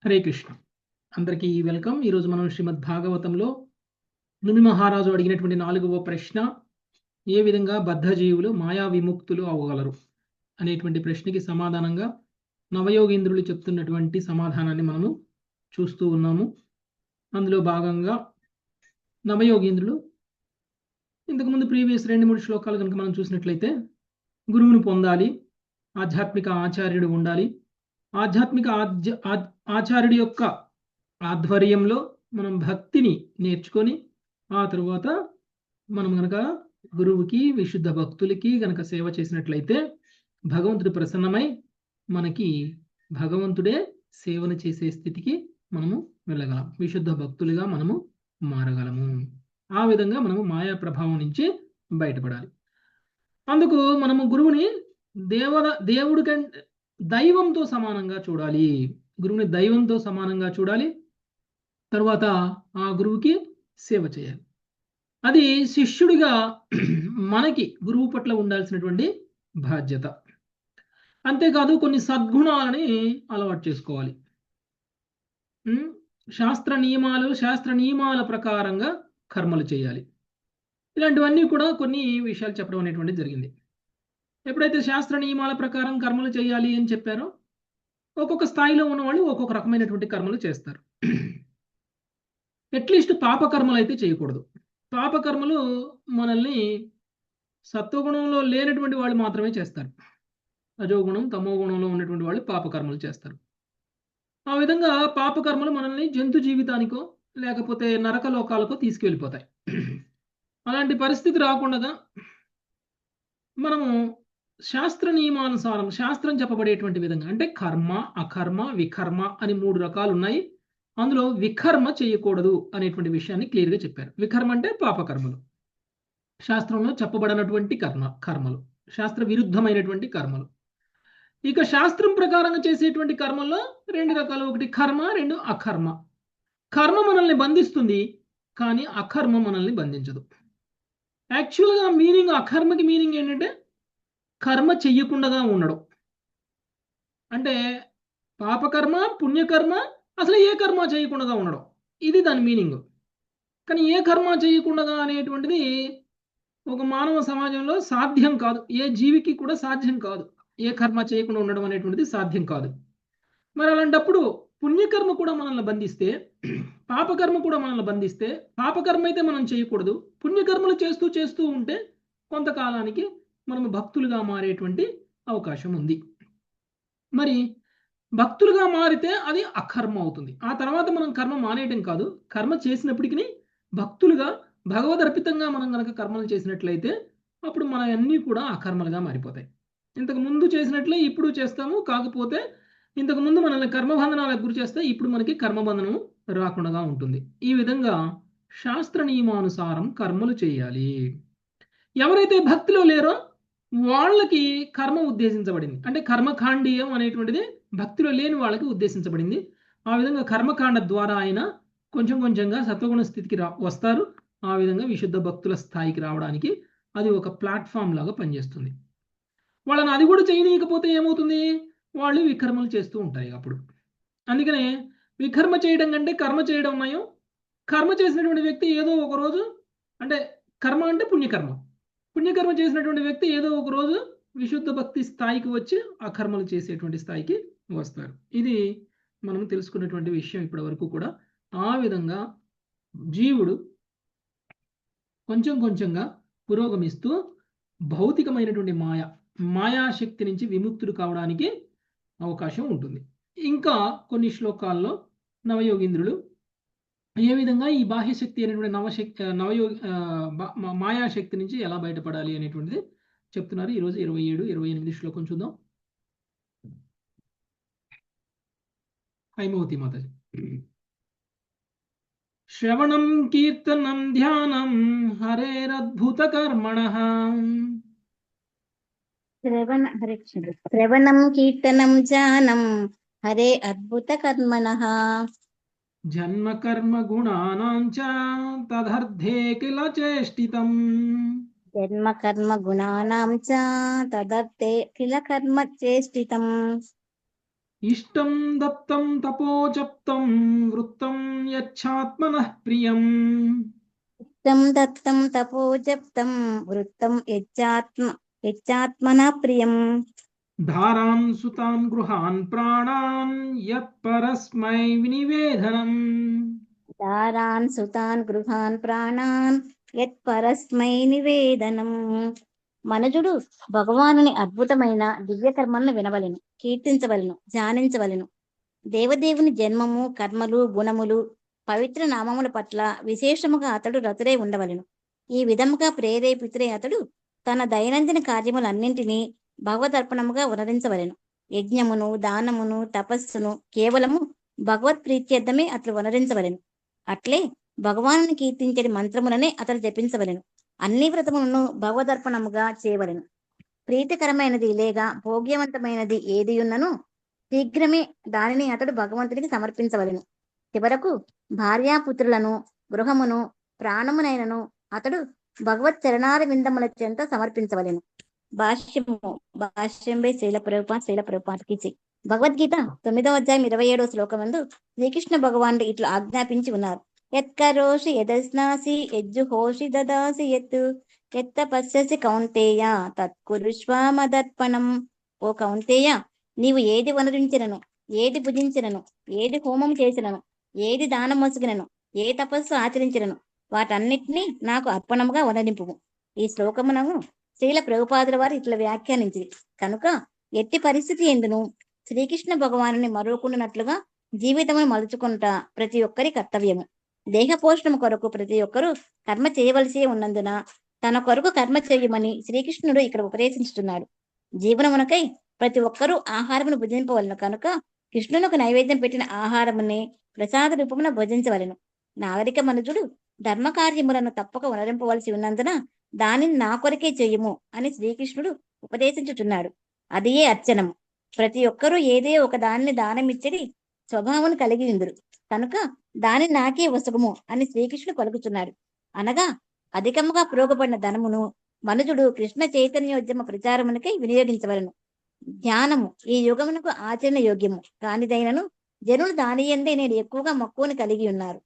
హరే కృష్ణ. అందరికీ వెల్కమ్. ఈరోజు మనం శ్రీమద్ భాగవతంలో నుమి మహారాజు అడిగినటువంటి 4వ ప్రశ్న, ఏ విధంగా బద్ధజీవులు మాయా విముక్తులు అవ్వగలరు అనేటువంటి ప్రశ్నకి సమాధానంగా నవయోగేంద్రులు చెప్తున్నటువంటి సమాధానాన్ని మనము చూస్తూ ఉన్నాము. అందులో భాగంగా నవయోగేంద్రులు ఇంతకుముందు ప్రీవియస్ 2-3 శ్లోకాలు కనుక మనం చూసినట్లయితే, గురువును పొందాలి, ఆధ్యాత్మిక ఆచార్యుడు ఉండాలి, ఆధ్యాత్మిక ఆచార్యుడి యొక్క ఆధ్వర్యంలో మనం భక్తిని నేర్చుకొని ఆ తరువాత మనం గనక గురువుకి విశుద్ధ భక్తులకి గనక సేవ చేసినట్లయితే భగవంతుడు ప్రసన్నమై మనకి భగవంతుడే సేవను చేసే స్థితికి మనము వెళ్ళగలం, విశుద్ధ భక్తులుగా మనము మారగలము. ఆ విధంగా మనము మాయా ప్రభావం నుంచి బయటపడాలి. అందుకు మనము గురువుని దేవుడి కంటే దైవంతో సమానంగా చూడాలి. గురువుని దైవంతో సమానంగా చూడాలి. తర్వాత ఆ గురువుకి సేవ చేయాలి. అది శిష్యుడిగా మనకి గురువు పట్ల ఉండాల్సినటువంటి బాధ్యత. అంతేకాదు కొన్ని సద్గుణాలని అలవాటు చేసుకోవాలి. శాస్త్ర నియమాల ప్రకారంగా కర్మలు చేయాలి. ఇలాంటివన్నీ కూడా కొన్ని విషయాలు చెప్పడం అనేటువంటిది జరిగింది. ఎప్పుడైతే శాస్త్ర నియమాల ప్రకారం కర్మలు చేయాలి అని చెప్పారో, ఒక్కొక్క స్థాయిలో ఉన్నవాళ్ళు ఒక్కొక్క రకమైనటువంటి కర్మలు చేస్తారు. అట్లీస్ట్ పాపకర్మలు అయితే చేయకూడదు. పాపకర్మలు మనల్ని సత్వగుణంలో లేనటువంటి వాళ్ళు మాత్రమే చేస్తారు. రజోగుణం తమో గుణంలో ఉన్నటువంటి వాళ్ళు పాపకర్మలు చేస్తారు. ఆ విధంగా పాపకర్మలు మనల్ని జంతు జీవితానికో లేకపోతే నరక లోకాలకో తీసుకువెళ్ళిపోతాయి. అలాంటి పరిస్థితి రాకుండా మనము శాస్త్ర నియమానుసారం, శాస్త్రం చెప్పబడేటువంటి విధంగా, అంటే కర్మ, అకర్మ, వికర్మ అని 3 రకాలు ఉన్నాయి. అందులో వికర్మ చేయకూడదు అనేటువంటి విషయాన్ని క్లియర్గా చెప్పారు. వికర్మ అంటే పాపకర్మలు, శాస్త్రంలో చెప్పబడినటువంటి కర్మలు, శాస్త్ర విరుద్ధమైనటువంటి కర్మలు. ఇక శాస్త్రం ప్రకారంగా చేసేటువంటి కర్మల్లో 2 రకాలు, ఒకటి కర్మ, 2 అకర్మ. కర్మ మనల్ని బంధిస్తుంది, కానీ అకర్మ మనల్ని బంధించదు. యాక్చువల్గా మీనింగ్, అకర్మకి మీనింగ్ ఏంటంటే కర్మ చెయ్యకుండా ఉండడం. అంటే పాపకర్మ, పుణ్యకర్మ, అసలు ఏ కర్మ చేయకుండా ఉండడం, ఇది దాని మీనింగ్. కానీ ఏ కర్మ చేయకుండా అనేటువంటిది ఒక మానవ సమాజంలో సాధ్యం కాదు. ఏ జీవికి కూడా సాధ్యం కాదు. ఏ కర్మ చేయకుండా ఉండడం అనేటువంటిది సాధ్యం కాదు. మరి అలాంటప్పుడు పుణ్యకర్మ కూడా మనల్ని బంధిస్తే, పాపకర్మ కూడా మనల్ని బంధిస్తే, పాపకర్మ అయితే మనం చేయకూడదు, పుణ్యకర్మలు చేస్తూ చేస్తూ ఉంటే కొంతకాలానికి మనము భక్తులుగా మారేటువంటి అవకాశం ఉంది. మరి భక్తులుగా మారితే అది అకర్మ అవుతుంది. ఆ తర్వాత మనం కర్మ మానేయడం కాదు, కర్మ చేసినప్పటికీ భక్తులుగా భగవదర్పితంగా మనం కనుక కర్మలు చేసినట్లయితే అప్పుడు మన అన్నీ కూడా అకర్మలుగా మారిపోతాయి. ఇంతకు ముందు చేసినట్లే ఇప్పుడు చేస్తాము, కాకపోతే ఇంతకు ముందు మనల్ని కర్మబంధనాలకు గురి చేస్తే ఇప్పుడు మనకి కర్మబంధనం రాకుండా ఉంటుంది. ఈ విధంగా శాస్త్ర నియమానుసారం కర్మలు చేయాలి. ఎవరైతే భక్తిలో లేరో వాళ్ళకి కర్మ ఉద్దేశించబడింది, అంటే కర్మకాండీయం అనేటువంటిది భక్తిలో లేని వాళ్ళకి ఉద్దేశించబడింది. ఆ విధంగా కర్మకాండ ద్వారా ఆయన కొంచెం కొంచెంగా సత్వగుణ స్థితికి వస్తారు. ఆ విధంగా విశుద్ధ భక్తుల స్థాయికి రావడానికి అది ఒక ప్లాట్ఫామ్ లాగా పనిచేస్తుంది. వాళ్ళని అది కూడా చేయనీయకపోతే ఏమవుతుంది, వాళ్ళు వికర్మలు చేస్తూ ఉంటాయి అప్పుడు. అందుకనే వికర్మ చేయడం కంటే కర్మ చేయడం నయం. కర్మ చేసినటువంటి వ్యక్తి ఏదో ఒక రోజు, అంటే కర్మ అంటే పుణ్యకర్మ చేసినటువంటి వ్యక్తి ఏదో ఒక రోజు విశుద్ధ భక్తి స్థాయికి వచ్చి ఆ కర్మలు చేసేటువంటి స్థాయికి వస్తారు. ఇది మనం తెలుసుకున్నటువంటి విషయం ఇప్పటి వరకు కూడా. ఆ విధంగా జీవుడు కొంచెం కొంచెంగా పురోగమిస్తూ భౌతికమైనటువంటి మాయాశక్తి నుంచి విముక్తుడు కావడానికి అవకాశం ఉంటుంది. ఇంకా కొన్ని శ్లోకాల్లో నవయోగీంద్రులు ఏ విధంగా ఈ బాహ్యశక్తి అనేటువంటి మాయాశక్తి నుంచి ఎలా బయటపడాలి అనేటువంటిది చెప్తున్నారు. ఈరోజు 27-28 శ్లోకం చూద్దాం. హైమవతి మాతాజీ. శ్రవణం కీర్తనం ధ్యానం హరేరద్భుత కర్మణః. శ్రవణం కీర్తనం ధ్యానం హరే అద్భుత కర్మణః. జన్మ కర్మ గుణానాం చ తదర్థే కిల చేష్టితం. జన్మ కర్మ గుణానాం చ తదర్థే కిల కర్మ చేష్టితం. ఇష్టం దత్తం తపోజప్తం వృత్తం యచ్చాత్మనః ప్రియం. తం దత్తం తపోజప్తం వృత్తం యచ్చాత్మన ప్రియం. ధారాన్ సుతాన్ గృహాన్ ప్రాణాన్ యత్పరస్మై వినివేదనం. దారాన్ సుతాన్ గృహాన్ ప్రాణాన్ యత్ పరస్మై నివేదనం. మనుజుడు భగవానుని అద్భుతమైన దివ్య కర్మలను వినవలెను, కీర్తించవలెను, ధ్యానించవలెను. దేవదేవుని జన్మము, కర్మలు, గుణములు, పవిత్ర నామముల పట్ల విశేషముగా అతడు రతుడై ఉండవలెను. ఈ విధముగా ప్రేరేపితుడై అతడు తన దైనందిన కార్యములన్నింటినీ భగవదర్పణముగా వనరించవలెను. యజ్ఞమును, దానమును, తపస్సును కేవలము భగవత్ ప్రీత్యర్థమే అతడు వనరించవలెను. అట్లే భగవానుని కీర్తించని మంత్రములనే అతడు జపించవలెను. అన్ని వ్రతములను భగవదర్పణముగా చేయవలెను. ప్రీతికరమైనది లేక భోగ్యవంతమైనది ఏది ఉన్నను శీఘ్రమే దానిని అతడు భగవంతునికి సమర్పించవలెను. చివరకు భార్యాపుత్రులను, గృహమును, ప్రాణమునైనను అతడు భగవత్ చరణార విందముల చెంత సమర్పించవలెను. భాష్యంపై శ్రీల ప్రభుపాదకి జై. భగవద్గీత 9వ అధ్యాయం 27వ శ్లోకమందు శ్రీకృష్ణ భగవానుడు ఇట్లా ఆజ్ఞాపించి ఉన్నారు. యత్కరోషి యదస్నాసి యజ్జుహోషి దదాసి యత్త పశ్యసి కౌంతేయ తత్కురుష్వ మదర్పణం. ఓ కౌంతేయ, నీవు ఏది వనరించినను, ఏది భుజించినను, ఏది హోమం చేసినను, ఏది దానం మోసుగినను, ఏ తపస్సు ఆచరించినను వాటన్నిటినీ నాకు అర్పణముగా వనరింపుము. ఈ శ్లోకమునను శ్రీల ప్రభుపాదుల వారు ఇట్లా వ్యాఖ్యానించింది కనుక ఎట్టి పరిస్థితి ఎందును శ్రీకృష్ణ భగవానుని మరువకుండానట్లుగా జీవితమును మలుచుకుంటా ప్రతి ఒక్కరి కర్తవ్యము. దేహ పోషణము కొరకు ప్రతి ఒక్కరూ కర్మ చేయవలసి ఉన్నందున తన కొరకు కర్మ చేయమని శ్రీకృష్ణుడు ఇక్కడ ఉపదేశించుతున్నాడు. జీవనమునకై ప్రతి ఒక్కరూ ఆహారమును భుజింపవలను కనుక కృష్ణునకు నైవేద్యం పెట్టిన ఆహారముని ప్రసాద రూపమున భుజించవలను. నాగరిక మనుజుడు ధర్మ కార్యములను తప్పక వనరింపవలసి ఉన్నందున దానిని నా కొరకే చెయ్యము అని శ్రీకృష్ణుడు ఉపదేశించుచున్నాడు. అదియే అర్చనము. ప్రతి ఒక్కరూ ఏదే ఒక దానిని దానమిచ్చడి స్వభావం కలిగి ఉందరు కనుక దాని నాకే వసగము అని శ్రీకృష్ణుడు పలుకుతున్నాడు. అనగా అధికముగా ప్రోగపడిన ధనమును మనుజుడు కృష్ణ చైతన్యోద్యమ ప్రచారమునకై వినియోగించవలను. ధ్యానము ఈ యుగమునకు ఆచరణ యోగ్యము కానిదైనను జనులు దాని యందే నేను ఎక్కువగా మక్కువను కలిగి ఉన్నారు.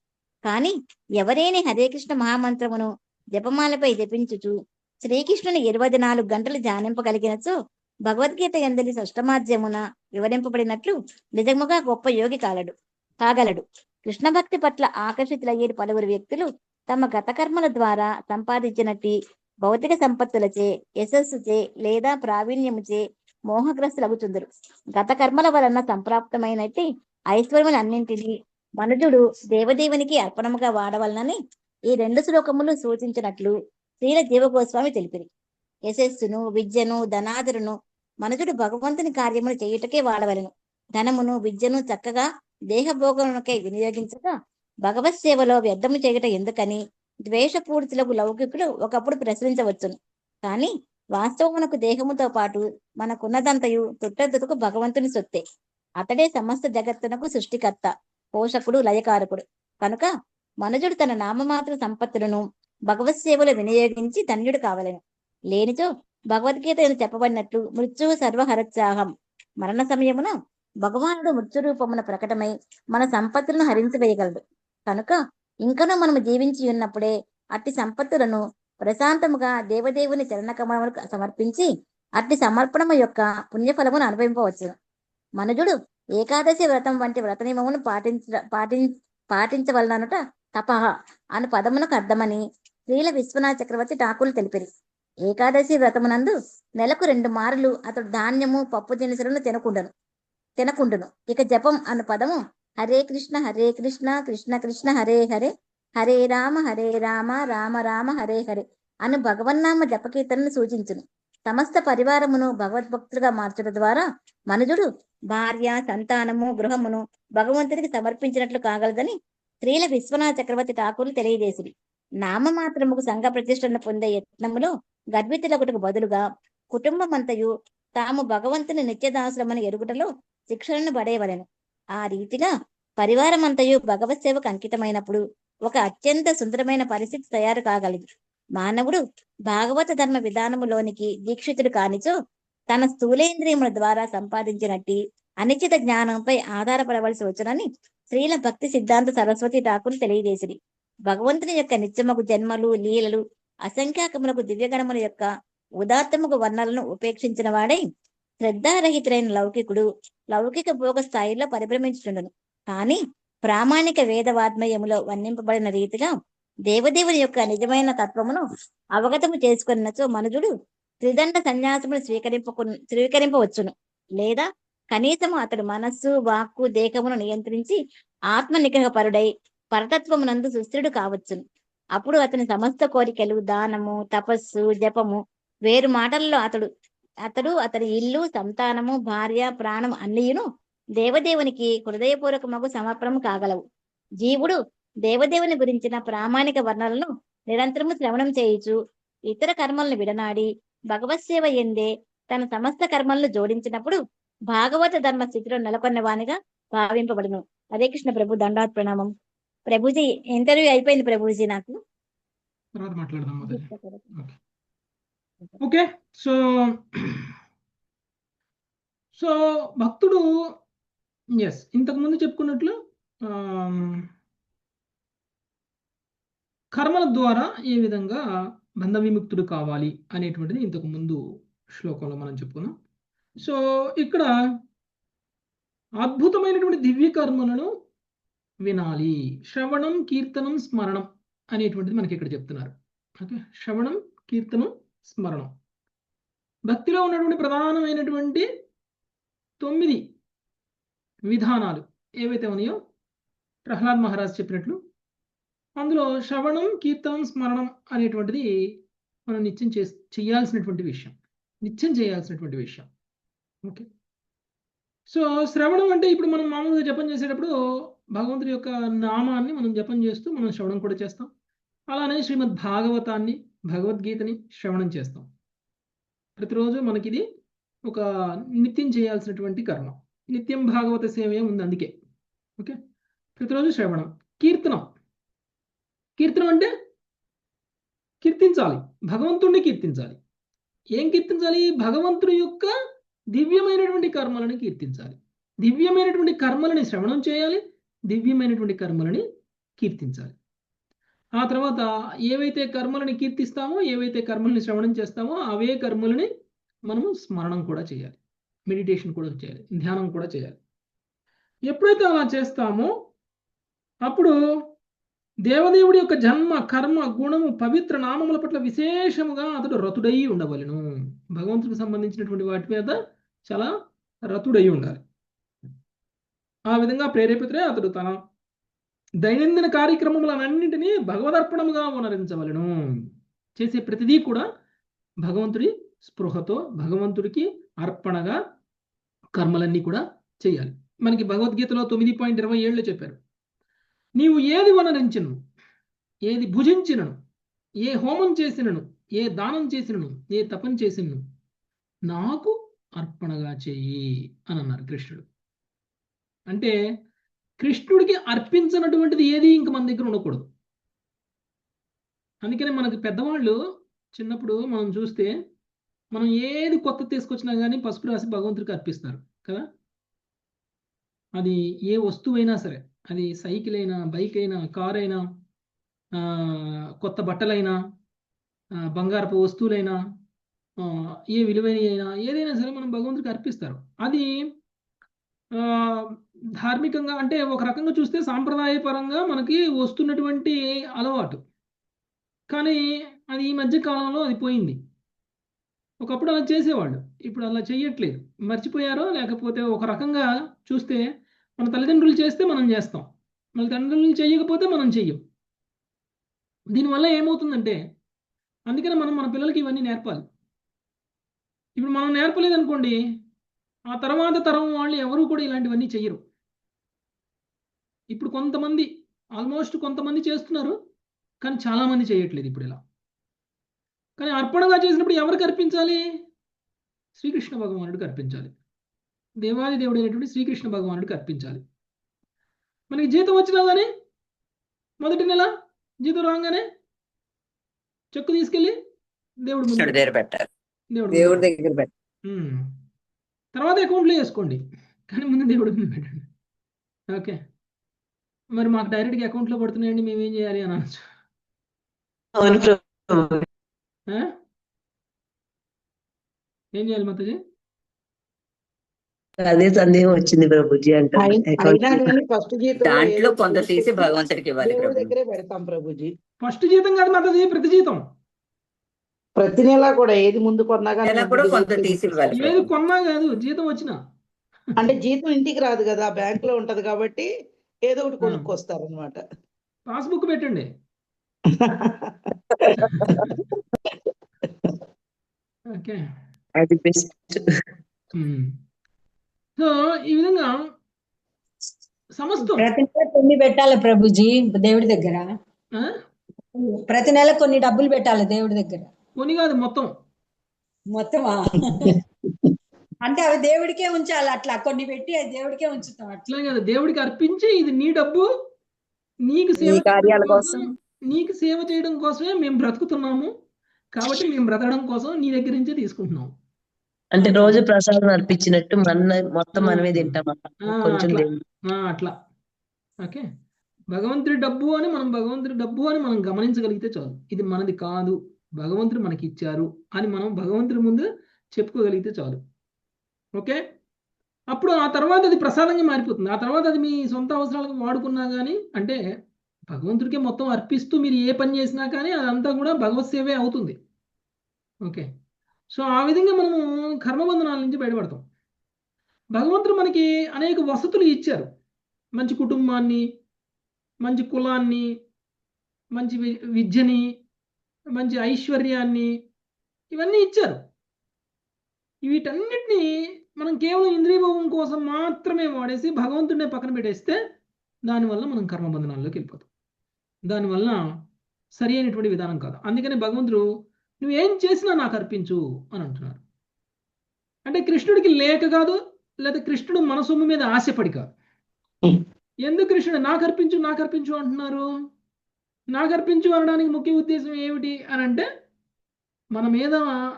కాని ఎవరేని హరే కృష్ణ మహామంత్రమును జపమాలపై జపించుచు శ్రీకృష్ణుని 24 గంటలు ధ్యానింపగలిగినచో భగవద్గీత ఎందలి షష్టమాధ్యమున వివరింపబడినట్లు నిజముగా గొప్ప యోగి కాగలడు. కృష్ణ భక్తి పట్ల ఆకర్షితులయ్యే పలువురు వ్యక్తులు తమ గత కర్మల ద్వారా సంపాదించినట్టి భౌతిక సంపత్తులచే, యశస్సుచే లేదా ప్రావీణ్యముచే మోహగ్రస్తులగుచుందరు. గత కర్మల వలన సంప్రాప్తమైనట్టి ఐశ్వర్యములన్నింటినీ మనుజుడు దేవదేవునికి అర్పణముగా వాడవలనని ఈ 2 శ్లోకములు సూచించినట్లు శ్రీల జీవగోస్వామి తెలిపిరి. యశస్సును, విద్యను, ధనాదులను మనుజుడు భగవంతుని కార్యములు చేయుటకే వాడవలను. ధనమును, విద్యను చక్కగా దేహభోగమునకై వినియోగించక భగవత్ సేవలో వ్యర్థము చేయుట ఎందుకని ద్వేషపూరితులకు లౌకికులు ఒకప్పుడు ప్రశ్నించవచ్చును. కానీ వాస్తవమునకు దేహముతో పాటు మనకున్నదంతయు తుట్టతుకు భగవంతుని సొత్తే. అతడే సమస్త జగత్తునకు సృష్టికర్త, పోషకుడు, లయకారకుడు. కనుక మనుజుడు తన నామమాత్ర సంపత్తులను భగవత్ సేవలో వినియోగించి ధన్యుడు కావలను. లేనిచో భగవద్గీత చెప్పబడినట్లు మృత్యువు సర్వహరత్సాహం. మరణ సమయమున భగవానుడు మృత్యు రూపమున ప్రకటమై మన సంపత్తులను హరించివేయగలడు. కనుక ఇంకనూ మనము జీవించి ఉన్నప్పుడే అట్టి సంపత్తులను ప్రశాంతముగా దేవదేవుని చరణకమలములకు సమర్పించి అట్టి సమర్పణము యొక్క పుణ్యఫలమును అనుభవింపవచ్చు. మనుజుడు ఏకాదశి వ్రతం వంటి వ్రత నియమమును పాటించవలనట తపహ అను పదమునకు అర్థమని శ్రీల విశ్వనాథ చక్రవర్తి ఠాకూర్ తెలిపిరి. ఏకాదశి వ్రతమునందు నెలకు 2 మారులు అతడు ధాన్యము, పప్పు దినుసులను తినకుండును. ఇక జపం అను పదము హరే కృష్ణ కృష్ణ కృష్ణ హరే హరే, హరే రామ రామ రామ హరే హరే అను భగవన్నామ జపకీర్తనను సూచించును. సమస్త పరివారమును భగవద్భక్తులుగా మార్చడం ద్వారా మనుజుడు భార్య, సంతానము, గృహమును భగవంతునికి సమర్పించినట్లు కాగలదని శ్రీల విశ్వనాథ చక్రవర్తి ఠాకూర్లు తెలియజేసిరి. నామమాత్రముకు సంఘ ప్రతిష్టను పొందే యత్నములో గర్భితులగుటకు బదులుగా కుటుంబమంతయు తాము భగవంతుని నిత్యదాసులమని ఎరుగుటలో శిక్షణను పడేవలెను. ఆ రీతిగా పరివారమంతయు భగవత్ సేవకు అంకితమైనప్పుడు ఒక అత్యంత సుందరమైన పరిస్థితి తయారు కాగలదు. మానవుడు భాగవత ధర్మ విధానములోనికి దీక్షితుడు కానిచో తన స్థూలేంద్రియముల ద్వారా సంపాదించినట్టి అనిశ్చిత జ్ఞానంపై ఆధారపడవలసి వచ్చునని శ్రీల భక్తి సిద్ధాంత సరస్వతి ఠాకూర్ తెలియజేసిరి. భగవంతుని యొక్క నిత్యముకు జన్మలు లీలలు అసంఖ్యాకములకు దివ్యగణముల యొక్క ఉదాత్తముకు వర్ణలను ఉపేక్షించిన వాడై శ్రద్ధారహితుడైన లౌకికుడు లౌకిక భోగ స్థాయిలో పరిభ్రమించుండును. కానీ ప్రామాణిక వేదవాద్మయములో వర్ణింపబడిన రీతిగా దేవదేవుని యొక్క నిజమైన తత్వమును అవగతము చేసుకున్నచో మనుజుడు త్రిదండ సన్యాసమును స్వీకరింపవచ్చును. లేదా కనీసము అతడు మనస్సు వాక్కు దేహమును నియంత్రించి ఆత్మ నిగ్రహపరుడై పరతత్వమునందు సుస్థిరుడు కావచ్చును. అప్పుడు అతని సమస్త కోరికలు దానము తపస్సు జపము వేరు మాటల్లో అతడి ఇల్లు సంతానము భార్య ప్రాణం అన్నియును దేవదేవునికి హృదయపూర్వకమగు సమర్పణము కాగలవు. జీవుడు దేవదేవుని గురించిన ప్రామాణిక వర్ణనలను నిరంతరము శ్రవణం చేయుచు ఇతర కర్మలను విడనాడి భగవత్ సేవ ఎందే తన సమస్త కర్మలను జోడించినప్పుడు భాగవత ధర్మ స్థితిలో నెలకొన్నవానిగా భావింపబడును. హరే కృష్ణ ప్రభు. దండాత్ ప్రణామం. ప్రభుజీ ఇంటర్వ్యూ అయిపోయింది ప్రభుజీ నాకు. తర్వాత మాట్లాడదాం మొదలు. ఓకే. సో భక్తుడు ఇంతకు ముందు చెప్పుకున్నట్లు కర్మల ద్వారా ఏ విధంగా బంధ విముక్తుడు కావాలి అనేటువంటిది ఇంతకు ముందు శ్లోకంలో మనం చెప్పుకున్నాం. సో ఇక్కడ అద్భుతమైనటువంటి దివ్య కర్మలను వినాలి. శ్రవణం కీర్తనం స్మరణం అనేటువంటిది మనకి ఇక్కడ చెప్తున్నారు. ఓకే, శ్రవణం కీర్తనం స్మరణం భక్తిలో ఉన్నటువంటి ప్రధానమైనటువంటి 9 విధానాలు ఏవైతే ఉన్నాయో ప్రహ్లాద్ మహారాజ్ చెప్పినట్లు అందులో శ్రవణం కీర్తనం స్మరణం అనేటువంటిది మనం నిత్యం చేయాల్సినటువంటి విషయం. ఓకే. సో శ్రవణం అంటే ఇప్పుడు మనం మామూలుగా జపం చేసేటప్పుడు భగవంతుడి యొక్క నామాన్ని మనం జపం చేస్తూ మనం శ్రవణం కూడా చేస్తాం. అలానే శ్రీమద్ భాగవతాన్ని భగవద్గీతని శ్రవణం చేస్తాం. ప్రతిరోజు మనకి ఇది ఒక నిత్యం చేయాల్సినటువంటి కర్మ. నిత్యం భాగవత సేవే ఉంది అందుకే. ఓకే, ప్రతిరోజు శ్రవణం. కీర్తనం అంటే కీర్తించాలి, భగవంతుడిని కీర్తించాలి. ఏం కీర్తించాలి? భగవంతుడి యొక్క దివ్యమైనటువంటి కర్మలను కీర్తించాలి. దివ్యమైనటువంటి కర్మలని శ్రవణం చేయాలి, దివ్యమైనటువంటి కర్మలని కీర్తించాలి. ఆ తర్వాత ఏవైతే కర్మలని కీర్తిస్తామో ఏవైతే కర్మలని శ్రవణం చేస్తామో అవే కర్మలని మనము స్మరణం కూడా చేయాలి, మెడిటేషన్ కూడా చేయాలి, ధ్యానం కూడా చేయాలి. ఎప్పుడైతే అలా చేస్తామో అప్పుడు దేవదేవుడి యొక్క జన్మ కర్మ గుణము పవిత్ర నామముల పట్ల విశేషముగా అతడు రతుడై ఉండవలెను. భగవంతుడికి సంబంధించినటువంటి వాటి మీద చాలా రతుడై ఉండాలి. ఆ విధంగా ప్రేరేపితుడే అతడు తన దైనందిన కార్యక్రమములన్నింటినీ భగవదర్పణముగా ఉనరించవలెను. చేసే ప్రతిదీ కూడా భగవంతుడి స్పృహతో భగవంతుడికి అర్పణగా కర్మలన్నీ కూడా చేయాలి. మనకి భగవద్గీతలో 9.27 చెప్పారు, నీవు ఏది వనరించినను, ఏది భుజించినను, ఏ హోమం చేసినను, ఏ దానం చేసినను, ఏ తపం చేసినను నాకు అర్పణగా చెయ్యి అని అన్నారు కృష్ణుడు. అంటే కృష్ణుడికి అర్పించినటువంటిది ఏది ఇంక మన దగ్గర ఉండకూడదు. అందుకనే మనకి పెద్దవాళ్ళు చిన్నప్పుడు మనం చూస్తే మనం ఏది కొత్త తీసుకొచ్చినా కానీ పసుపు రాసి భగవంతుడికి అర్పిస్తారు కదా. అది ఏ వస్తువైనా సరే, అది సైకిల్ అయినా, బైక్ అయినా, కార్ అయినా, కొత్త బట్టలైనా, బంగారపు వస్తువులైనా, ఏ విలువైన అయినా ఏదైనా సరే మనం భగవంతుడికి అర్పిస్తారు. అది ధార్మికంగా అంటే ఒక రకంగా చూస్తే సాంప్రదాయపరంగా మనకి వస్తున్నటువంటి అలవాటు. కానీ అది ఈ మధ్య కాలంలో అది పోయింది. ఒకప్పుడు అలా చేసేవాళ్ళు, ఇప్పుడు అలా చేయట్లేదు. మర్చిపోయారో లేకపోతే ఒక రకంగా చూస్తే మన తల్లిదండ్రులు చేస్తే మనం చేస్తాం, మన తల్లిదండ్రులు చేయకపోతే మనం చెయ్యం. దీనివల్ల ఏమవుతుందంటే అందుకనే మనం మన పిల్లలకి ఇవన్నీ నేర్పాలి. ఇప్పుడు మనం నేర్పలేదనుకోండి, ఆ తర్వాత తరం వాళ్ళు ఎవరు కూడా ఇలాంటివన్నీ చెయ్యరు. ఇప్పుడు కొంతమంది, ఆల్మోస్ట్ కొంతమంది చేస్తున్నారు, కానీ చాలామంది చేయట్లేదు ఇప్పుడు ఇలా. కానీ అర్పణగా చేసినప్పుడు ఎవరికి అర్పించాలి? శ్రీకృష్ణ భగవానుడికి అర్పించాలి. దేవాది దేవుడు అయినటువంటి శ్రీకృష్ణ భగవానుడికి అర్పించాలి. మనకి జీతం వచ్చినా కానీ మొదటి నెల జీతం రాగానే చెక్కు తీసుకెళ్ళి దేవుడి దగ్గర పెట్టాలి. తర్వాత అకౌంట్లో వేసుకోండి. కానీ ముందు దేవుడి మీద పెట్టండి. ఓకే, మరి మాకు డైరెక్ట్గా అకౌంట్లో పడుతున్నాయండి, మేము ఏం చేయాలి అని అనొచ్చు. అవును ప్రభు. ఆ? ఏం చేయాలి మాతాజీ? అదే సందేహం వచ్చింది ప్రభుజీ అంటున్నా. అయినా కానీ ఫస్ట్ జీతంలో దాంట్లో ఏదో కొంత తీసి పెట్టి భగవంతుడికి ఇవ్వాలి దేవుడి ప్రభు. దగ్గరే పెడతాం ప్రభుజీ. ఫస్ట్ జీతం కాదు మాతాజీ, ప్రతి జీతం. ప్రతి నెల కూడా ఏది ముందు కొన్నా కానీ నెల కూడా కొంత తీసి ఇవ్వాలి ఏది ప్రభు. కొన్నా కాదు, జీతం వచ్చినా. అంటే జీతం ఇంటికి రాదు కదా, బ్యాంక్ లో ఉంటది కాబట్టి ఏదో ఒకటి కొనుక్కొస్తారనమాట. పాస్బుక్ పెట్టండి. ఓకే, అది బెస్ట్. సో ఈ విధంగా సమస్తం ప్రతి నెల కొన్ని పెట్టాలి ప్రభుజీ దేవుడి దగ్గర. ఆ? ప్రతి నెల కొన్ని డబ్బులు పెట్టాలి దేవుడి దగ్గర. కొన్ని కాదు, మొత్తం. మొత్తమా? అంటే అవి దేవుడికే ఉంచాలి, అట్లా కొన్ని పెట్టి అది దేవుడికే ఉంచుతాం అట్లా. అట్లా కాదు, దేవుడికి అర్పించి ఇది నీ డబ్బు, నీకు సేవ నీ కార్యాల చేయడం కోసం, కోసం. నీకు సేవ చేయడం కోసమే మేము బ్రతుకుతున్నాము, కాబట్టి మేము బ్రతకడం కోసం నీ దగ్గర నుంచే తీసుకుంటున్నాం. అంటే రోజు ప్రసాదం అర్పించినట్టు మొత్తం మనమే తింటాం కొంచెం అట్లా. దేవుడు. అట్లా. ఓకే, భగవంతుడి డబ్బు అని మనం గమనించగలిగితే చాలు. ఇది మనది కాదు, భగవంతుడు మనకి ఇచ్చారు అని మనం భగవంతుడి ముందు చెప్పుకోగలిగితే చాలు. ఓకే, అప్పుడు ఆ తర్వాత అది ప్రసాదంగా మారిపోతుంది. ఆ తర్వాత అది మీ సొంత అవసరాలకు వాడుకున్నా కానీ, అంటే భగవంతుడికే మొత్తం అర్పిస్తూ మీరు ఏ పని చేసినా కానీ అదంతా కూడా భగవత్ సేవే అవుతుంది. ఓకే, సో ఆ విధంగా మనము కర్మబంధనాల నుంచి బయటపడతాం. భగవంతుడు మనకి అనేక వసతులు ఇచ్చారు. మంచి కుటుంబాన్ని, మంచి కులాన్ని, మంచి విద్యని, మంచి ఐశ్వర్యాన్ని, ఇవన్నీ ఇచ్చారు. వీటన్నిటినీ మనం కేవలం ఇంద్రియభోగం కోసం మాత్రమే వాడేసి భగవంతుడినే పక్కన పెట్టేస్తే దానివల్ల మనం కర్మబంధనాల్లోకి వెళ్ళిపోతాం. దానివల్ల సరి అయినటువంటి విధానం కాదు. అందుకని భగవంతుడు నువ్వేం చేసినా నాకు అర్పించు అని అంటున్నారు. అంటే కృష్ణుడికి లేక కాదు, లేదా కృష్ణుడు మన సొమ్ము మీద ఆశపడి కాదు. ఎందుకు కృష్ణుడు నాకు అర్పించు అంటున్నారు? నాకు అర్పించు అనడానికి ముఖ్య ఉద్దేశం ఏమిటి అని అంటే, మన మీద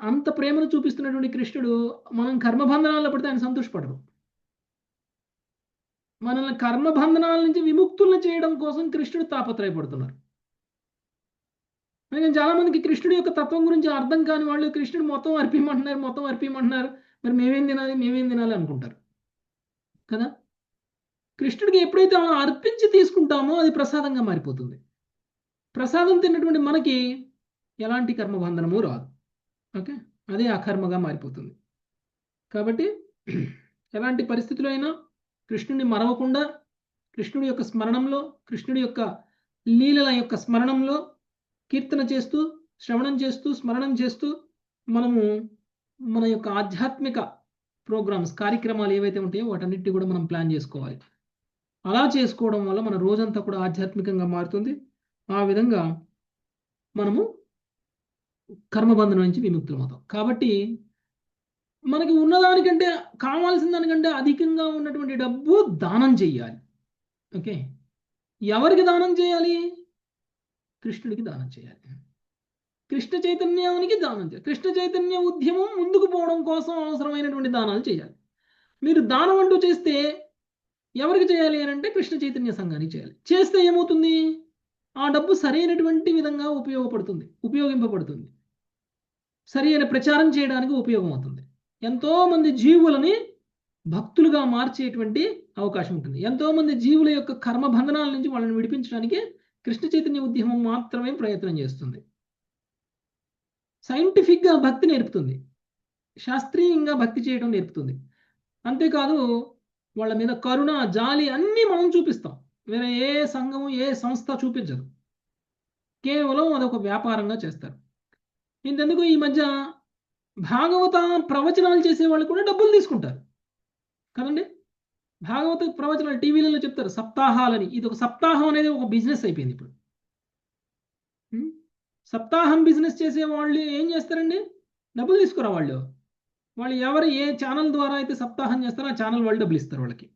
అంత ప్రేమను చూపిస్తున్నటువంటి కృష్ణుడు మనం కర్మబంధనాల్లో పడితే ఆయన సంతోషపడరు. మనల్ని కర్మబంధనాల నుంచి విముక్తులను చేయడం కోసం కృష్ణుడు తాపత్రయపడుతున్నారు. అందుకని చాలా మందికి కృష్ణుడి యొక్క తత్వం గురించి అర్థం కాని వాళ్ళు కృష్ణుడు మొత్తం అర్పిమంటున్నారు, మరి మేమేం తినాలి అనుకుంటారు కదా. కృష్ణుడికి ఎప్పుడైతే అలా అర్పించి తీసుకుంటామో అది ప్రసాదంగా మారిపోతుంది. ప్రసాదం తిన్నటువంటి మనకి ఎలాంటి కర్మబంధనము రాదు. ఓకే, అదే అకర్మగా మారిపోతుంది. కాబట్టి ఎలాంటి పరిస్థితుల్లో అయినా కృష్ణుడిని మరవకుండా, కృష్ణుడి యొక్క స్మరణంలో, కృష్ణుడి యొక్క లీలల యొక్క స్మరణంలో కీర్తన చేస్తూ, శ్రవణం చేస్తూ, స్మరణం చేస్తూ మనము మన యొక్క ఆధ్యాత్మిక ప్రోగ్రామ్స్, కార్యక్రమాలు ఏవైతే ఉంటాయో వాటన్నిటి కూడా మనం ప్లాన్ చేసుకోవాలి. అలా చేసుకోవడం వల్ల మన రోజంతా కూడా ఆధ్యాత్మికంగా మారుతుంది. ఆ విధంగా మనము కర్మబంధనం నుంచి విముక్తులం అవుతాం. కాబట్టి మనకి ఉన్నదానికంటే, కావాల్సిన దానికంటే అధికంగా ఉన్నటువంటి డబ్బు దానం చేయాలి. ఓకే, ఎవరికి దానం చేయాలి? కృష్ణుడికి దానం చేయాలి. కృష్ణ చైతన్యానికి దానం చేయాలి. కృష్ణ చైతన్య ఉద్యమం ముందుకు పోవడం కోసం అవసరమైనటువంటి దానాలు చేయాలి. మీరు దానం అంటూ చేస్తే ఎవరికి చేయాలి అని అంటే కృష్ణ చైతన్య సంఘానికి చేయాలి. చేస్తే ఏమవుతుంది? ఆ డబ్బు సరైనటువంటి విధంగా ఉపయోగింపబడుతుంది. సరి అయిన ప్రచారం చేయడానికి ఉపయోగం అవుతుంది. ఎంతో మంది జీవులని భక్తులుగా మార్చేటువంటి అవకాశం ఉంటుంది. ఎంతో మంది జీవుల యొక్క కర్మబంధనాల నుంచి వాళ్ళని విడిపించడానికి కృష్ణ చైతన్య ఉద్యమం మాత్రమే ప్రయత్నం చేస్తుంది. సైంటిఫిక్గా భక్తి నేర్పుతుంది, శాస్త్రీయంగా భక్తి చేయడం నేర్పుతుంది. అంతేకాదు వాళ్ళ మీద కరుణ, జాలి అన్నీ మనం చూపిస్తాం. వేరే ఏ సంఘం, ఏ సంస్థ చూపించదు. కేవలం అదొక వ్యాపారంగా చేస్తారు. ఇంతెందుకు ఈ మధ్య భాగవత ప్రవచనాలు చేసేవాళ్ళు కూడా డబ్బులు తీసుకుంటారు కదండి. భాగవత ప్రవచనాలు టీవీలలో చెప్తారు, సప్తాహాలని. ఇది ఒక సప్తాహం అనేది ఒక బిజినెస్ అయిపోయింది ఇప్పుడు. సప్తాహం బిజినెస్ చేసే వాళ్ళు ఏం చేస్తారండి? డబ్బులు తీసుకురా. వాళ్ళు ఎవరు ఏ ఛానల్ ద్వారా అయితే సప్తాహం చేస్తారో ఆ ఛానల్ వాళ్ళు డబ్బులు ఇస్తారు వాళ్ళకి.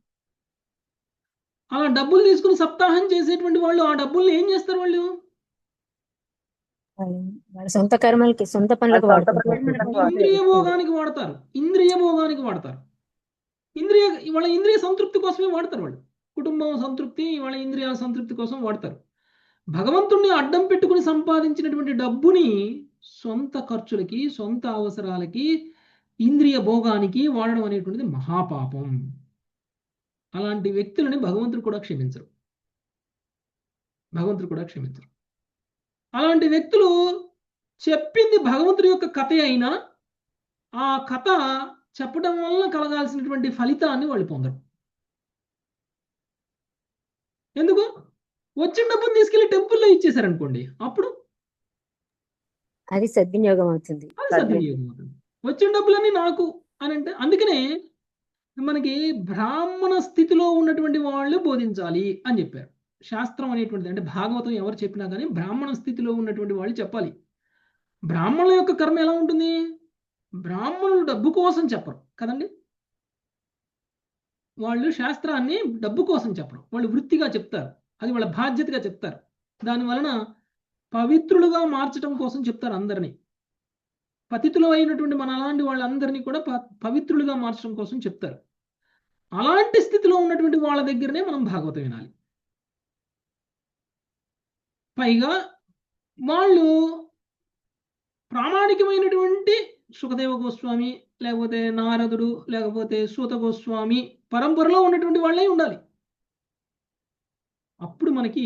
అలా డబ్బులు తీసుకుని సప్తాహం చేసేటువంటి వాళ్ళు ఆ డబ్బుల్ని ఏం చేస్తారు? వాళ్ళు వాళ్ళ సొంత కర్మలకి, సొంత పనులకు వాడుకుంటారు. ఇంద్రియ భోగానికి వాడతారు. వాళ్ళ ఇంద్రియ సంతృప్తి కోసమే వాడతారు. వాళ్ళు కుటుంబం సంతృప్తి, వాళ్ళ ఇంద్రియాల సంతృప్తి కోసం వాడతారు. భగవంతుణ్ణి అడ్డం పెట్టుకుని సంపాదించినటువంటి డబ్బుని సొంత ఖర్చులకి, సొంత అవసరాలకి, ఇంద్రియ భోగానికి వాడడం అనేటువంటిది మహాపాపం. అలాంటి వ్యక్తులని భగవంతుడు కూడా క్షమించరు. అలాంటి వ్యక్తులు చెప్పింది భగవంతుడి యొక్క కథ అయినా ఆ కథ చెప్పడం వల్ల కలగాల్సినటువంటి ఫలితాన్ని వాళ్ళు పొందరు. ఎందుకు? వచ్చిన డబ్బును తీసుకెళ్లి టెంపుల్లో ఇచ్చేసారనుకోండి, అప్పుడు అది సద్వినియోగం అవుతుంది. వచ్చిన డబ్బులన్నీ నాకు అని అంటే, అందుకనే మనకి బ్రాహ్మణ స్థితిలో ఉన్నటువంటి వాళ్ళు బోధించాలి అని చెప్పారు. శాస్త్రం అనేటువంటిది, అంటే భాగవతం ఎవరు చెప్పినా కానీ బ్రాహ్మణ స్థితిలో ఉన్నటువంటి వాళ్ళు చెప్పాలి. బ్రాహ్మణుల యొక్క కర్మ ఎలా ఉంటుంది? బ్రాహ్మణులు డబ్బు కోసం చెప్పరు కదండి. వాళ్ళు శాస్త్రాన్ని డబ్బు కోసం చెప్పరు, వాళ్ళు వృత్తిగా చెప్తారు, అది వాళ్ళ బాధ్యతగా చెప్తారు. దాని వలన పవిత్రులుగా మార్చడం కోసం చెప్తారు. అందరినీ పతితులు అయినటువంటి మన అలాంటి వాళ్ళందరినీ కూడా పవిత్రులుగా మార్చడం కోసం చెప్తారు. అలాంటి స్థితిలో ఉన్నటువంటి వాళ్ళ దగ్గరనే మనం భాగవతం వినాలి. పైగా వాళ్ళు ప్రామాణికమైనటువంటి సుఖదేవ గోస్వామి, లేకపోతే నారదుడు, లేకపోతే సూత గోస్వామి పరంపరలో ఉన్నటువంటి వాళ్ళే ఉండాలి. అప్పుడు మనకి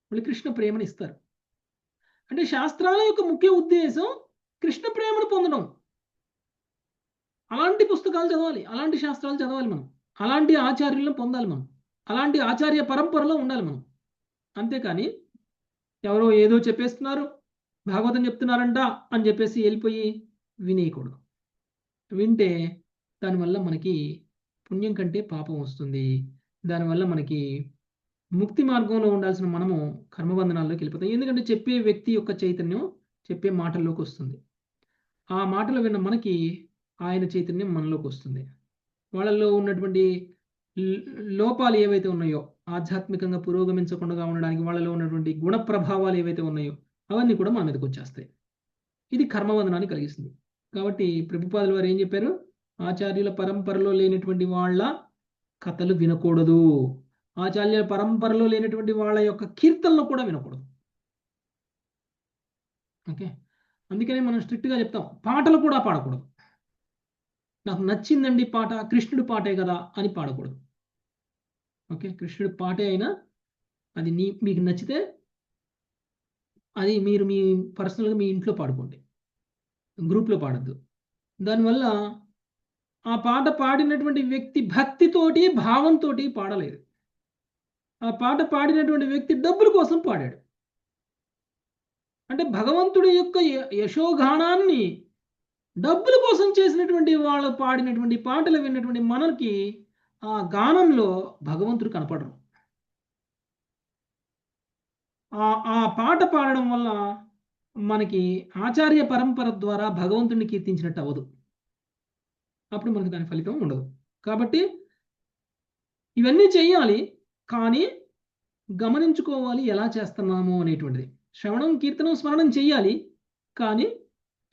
వాళ్ళు కృష్ణ ప్రేమను ఇస్తారు. అంటే శాస్త్రాల యొక్క ముఖ్య ఉద్దేశం కృష్ణ ప్రేమను పొందడం. అలాంటి పుస్తకాలు చదవాలి, అలాంటి శాస్త్రాలు చదవాలి మనం, అలాంటి ఆచార్యులను పొందాలి మనం, అలాంటి ఆచార్య పరంపరలో ఉండాలి మనం. అంతేకాని ఎవరో ఏదో చెప్పేస్తున్నారు, భాగవతం చెప్తున్నారంట అని చెప్పేసి వెళ్ళిపోయి వినేయకూడదు. వింటే దానివల్ల మనకి పుణ్యం కంటే పాపం వస్తుంది. దానివల్ల మనకి ముక్తి మార్గంలో ఉండాల్సిన మనము కర్మబంధనాల్లోకి వెళ్ళిపోతాం. ఎందుకంటే చెప్పే వ్యక్తి యొక్క చైతన్యం చెప్పే మాటల్లోకి వస్తుంది. ఆ మాటలు విన్న మనకి ఆయన చైతన్యం మనలోకి వస్తుంది. వాళ్ళల్లో ఉన్నటువంటి లోపాలు ఏవైతే ఉన్నాయో, ఆధ్యాత్మికంగా పురోగమించకుండా ఉండడానికి వాళ్ళలో ఉన్నటువంటి గుణ ప్రభావాలు ఏవైతే ఉన్నాయో అవన్నీ కూడా మన మీదకి వచ్చేస్తాయి. ఇది కర్మబంధనాన్ని కలిగిస్తుంది. కాబట్టి ప్రభుపాదుల వారు ఏం చెప్పారు? ఆచార్యుల పరంపరలో లేనటువంటి వాళ్ళ కథలు వినకూడదు, ఆచార్యుల పరంపరలో లేనటువంటి వాళ్ళ యొక్క కీర్తనలు కూడా వినకూడదు. ఓకే, అందుకనే మనం స్ట్రిక్ట్గా చెప్తాం, పాటలు కూడా పాడకూడదు. నాకు నచ్చిందండి పాట, కృష్ణుడి పాటే కదా అని పాడకూడదు. ఓకే, కృష్ణుడి పాటే అయినా అది మీకు నచ్చితే అది మీరు మీ పర్సనల్గా మీ ఇంట్లో పాడుకోండి, గ్రూప్లో పాడద్దు. దానివల్ల ఆ పాట పాడినటువంటి వ్యక్తి భక్తితోటి భావంతో పాడలేదు. ఆ పాట పాడినటువంటి వ్యక్తి డబ్బుల కోసం పాడాడు. అంటే భగవంతుడి యొక్క యశోగానాన్ని డబ్బుల కోసం చేసినటువంటి వాళ్ళు పాడినటువంటి పాటలు విన్నటువంటి మనకి ఆ గానంలో భగవంతుడు కనపడరు. ఆ పాట పాడడం వల్ల మనకి ఆచార్య పరంపర ద్వారా భగవంతుడిని కీర్తించినట్టు అవ్వదు. అప్పుడు మనకి దాని ఫలితం ఉండదు. కాబట్టి ఇవన్నీ చేయాలి, కానీ గమనించుకోవాలి ఎలా చేస్తున్నాము అనేటువంటిది. శ్రవణం, కీర్తనం, స్మరణం చెయ్యాలి, కానీ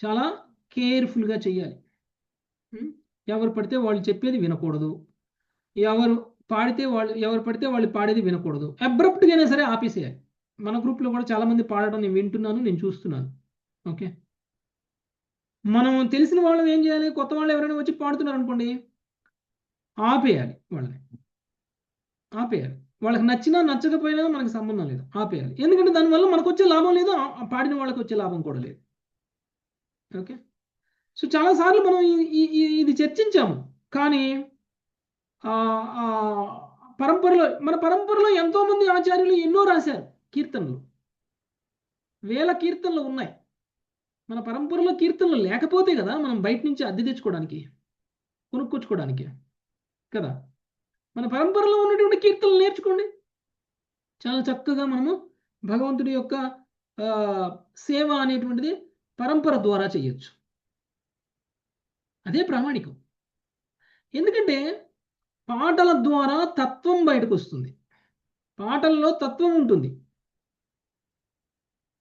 చాలా కేర్ఫుల్గా చెయ్యాలి. ఎవరు పడితే వాళ్ళు చెప్పేది వినకూడదు, ఎవరు పడితే వాళ్ళు పాడేది వినకూడదు. అబ్రప్ట్గా అయినా సరే ఆపేసేయాలి. మన గ్రూప్లో కూడా చాలా మంది పాడడం నేను వింటున్నాను, నేను చూస్తున్నాను. ఓకే, మనం తెలిసిన వాళ్ళం ఏం చేయాలి? కొత్త వాళ్ళు ఎవరైనా వచ్చి పాడుతున్నారు అనుకోండి, ఆపేయాలి. వాళ్ళకి నచ్చినా నచ్చకపోయినా మనకు సంబంధం లేదు, ఆపేయాలి. ఎందుకంటే దానివల్ల మనకు వచ్చే లాభం లేదు, పాడిన వాళ్ళకి వచ్చే లాభం కూడా లేదు. ఓకే, సో చాలాసార్లు మనం ఇది చర్చించాము. కానీ మన పరంపరలో ఎంతో మంది ఆచార్యులు ఎన్నో రాశారు కీర్తనలు, వేల కీర్తనలు ఉన్నాయి. మన పరంపరలో కీర్తనలు లేకపోతే కదా మనం బయట నుంచి అద్దె తెచ్చుకోవడానికి, కొనుక్కొచ్చుకోవడానికి కదా. మన పరంపరలో ఉన్నటువంటి కీర్తనలు నేర్చుకోండి, చాలా చక్కగా మనము భగవంతుడి యొక్క సేవ అనేటువంటిది పరంపర ద్వారా చేయొచ్చు. అదే ప్రామాణికం. ఎందుకంటే పాటల ద్వారా తత్వం బయటకు వస్తుంది, పాటల్లో తత్వం ఉంటుంది.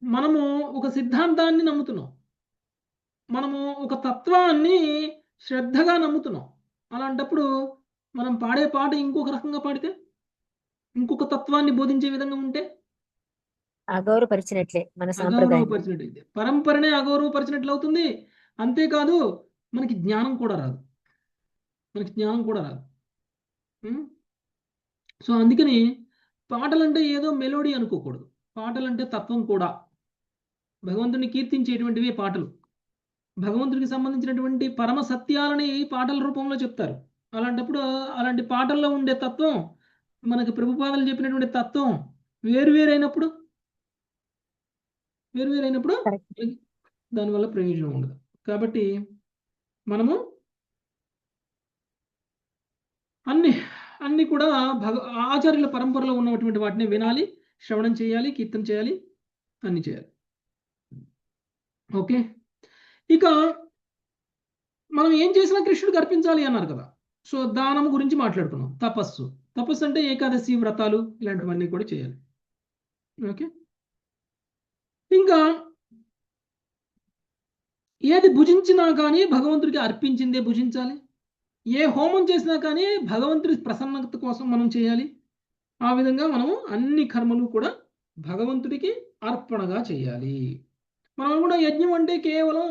మనము ఒక సిద్ధాంతాన్ని నమ్ముతున్నాం, మనము ఒక తత్వాన్ని శ్రద్ధగా నమ్ముతున్నాం. అలాంటప్పుడు మనం పాడే పాట ఇంకొక రకంగా పాడితే, ఇంకొక తత్వాన్ని బోధించే విధంగా ఉంటే అగౌరవపరిచినట్లే మన సాంప్రదాయం. అగౌరవపరిచినట్టయితే, పరంపరనే అగౌరవపరిచినట్లు అవుతుంది. అంతేకాదు మనకి జ్ఞానం కూడా రాదు. సో అందుకని పాటలంటే ఏదో మెలోడీ అనుకోకూడదు. పాటలంటే తత్వం కూడా. భగవంతుని కీర్తించేటువంటివే పాటలు. భగవంతుడికి సంబంధించినటువంటి పరమ సత్యాలని పాటల రూపంలో చెప్తారు. అలాంటప్పుడు అలాంటి పాటల్లో ఉండే తత్వం, మనకి ప్రభుపాదలు చెప్పినటువంటి తత్వం వేరువేరైనప్పుడు దానివల్ల ప్రయోజనం ఉండదు. కాబట్టి మనము అన్ని కూడా ఆచార్యుల పరంపరలో ఉన్నటువంటి వాటిని వినాలి, శ్రవణం చేయాలి, కీర్తన చేయాలి, అన్ని చేయాలి. ఓకే, ఇక మనం ఏం చేసినా కృష్ణుడికి అర్పించాలి అన్నారు కదా. సో దానం గురించి మాట్లాడుకున్నాం. తపస్సు అంటే ఏకాదశి వ్రతాలు ఇలాంటివన్నీ కూడా చేయాలి. ఓకే, ఇంకా ఏది భుజించినా కానీ భగవంతుడికి అర్పించిందే భుజించాలి. ఏ హోమం చేసినా కానీ భగవంతుడి ప్రసన్నత కోసం మనం చేయాలి. ఆ విధంగా మనము అన్ని కర్మలు కూడా భగవంతుడికి అర్పణగా చేయాలి. మనం కూడా యజ్ఞం అంటే కేవలం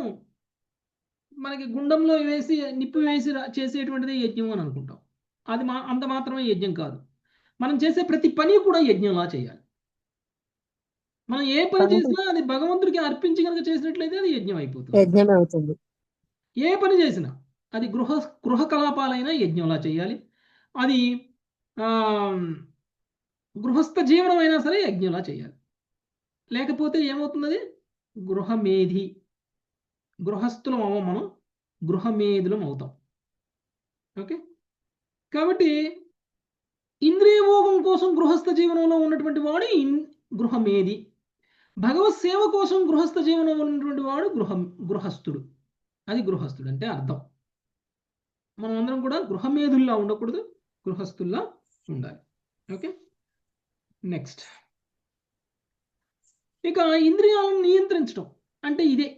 మనకి గుండంలో వేసి నిప్పు వేసి చేసేటువంటిది యజ్ఞం అని అనుకుంటాం. అది అంత మాత్రమే యజ్ఞం కాదు. మనం చేసే ప్రతి పని కూడా యజ్ఞంలా చేయాలి. మనం ఏ పని చేసినా అది భగవంతుడికి అర్పించి కనుక చేసినట్లయితే అది యజ్ఞం అయిపోతుంది. ఏ పని చేసినా అది గృహ కలాపాలైనా యజ్ఞంలా చేయాలి. అది గృహస్థ జీవనం అయినా సరే యజ్ఞంలా చేయాలి. లేకపోతే ఏమవుతుంది? గృహమేధి, గృహస్థులం అవ్వం, మనం గృహమేధులం అవుతాం. ఓకే, కాబట్టి ఇంద్రియ భోగం కోసం గృహస్థ జీవనంలో ఉన్నటువంటి వాడు గృహమేధి. భగవత్ సేవ కోసం గృహస్థ జీవనంలో ఉన్నటువంటి వాడు గృహస్థుడు. అది గృహస్థుడు అంటే అర్థం. మనం అందరం కూడా గృహమేధుల్లా ఉండకూడదు, గృహస్థుల్లా ఉండాలి. ఓకే, నెక్స్ట్, ఇక ఇంద్రియాలను నియంత్రించడం అంటే ఇదే.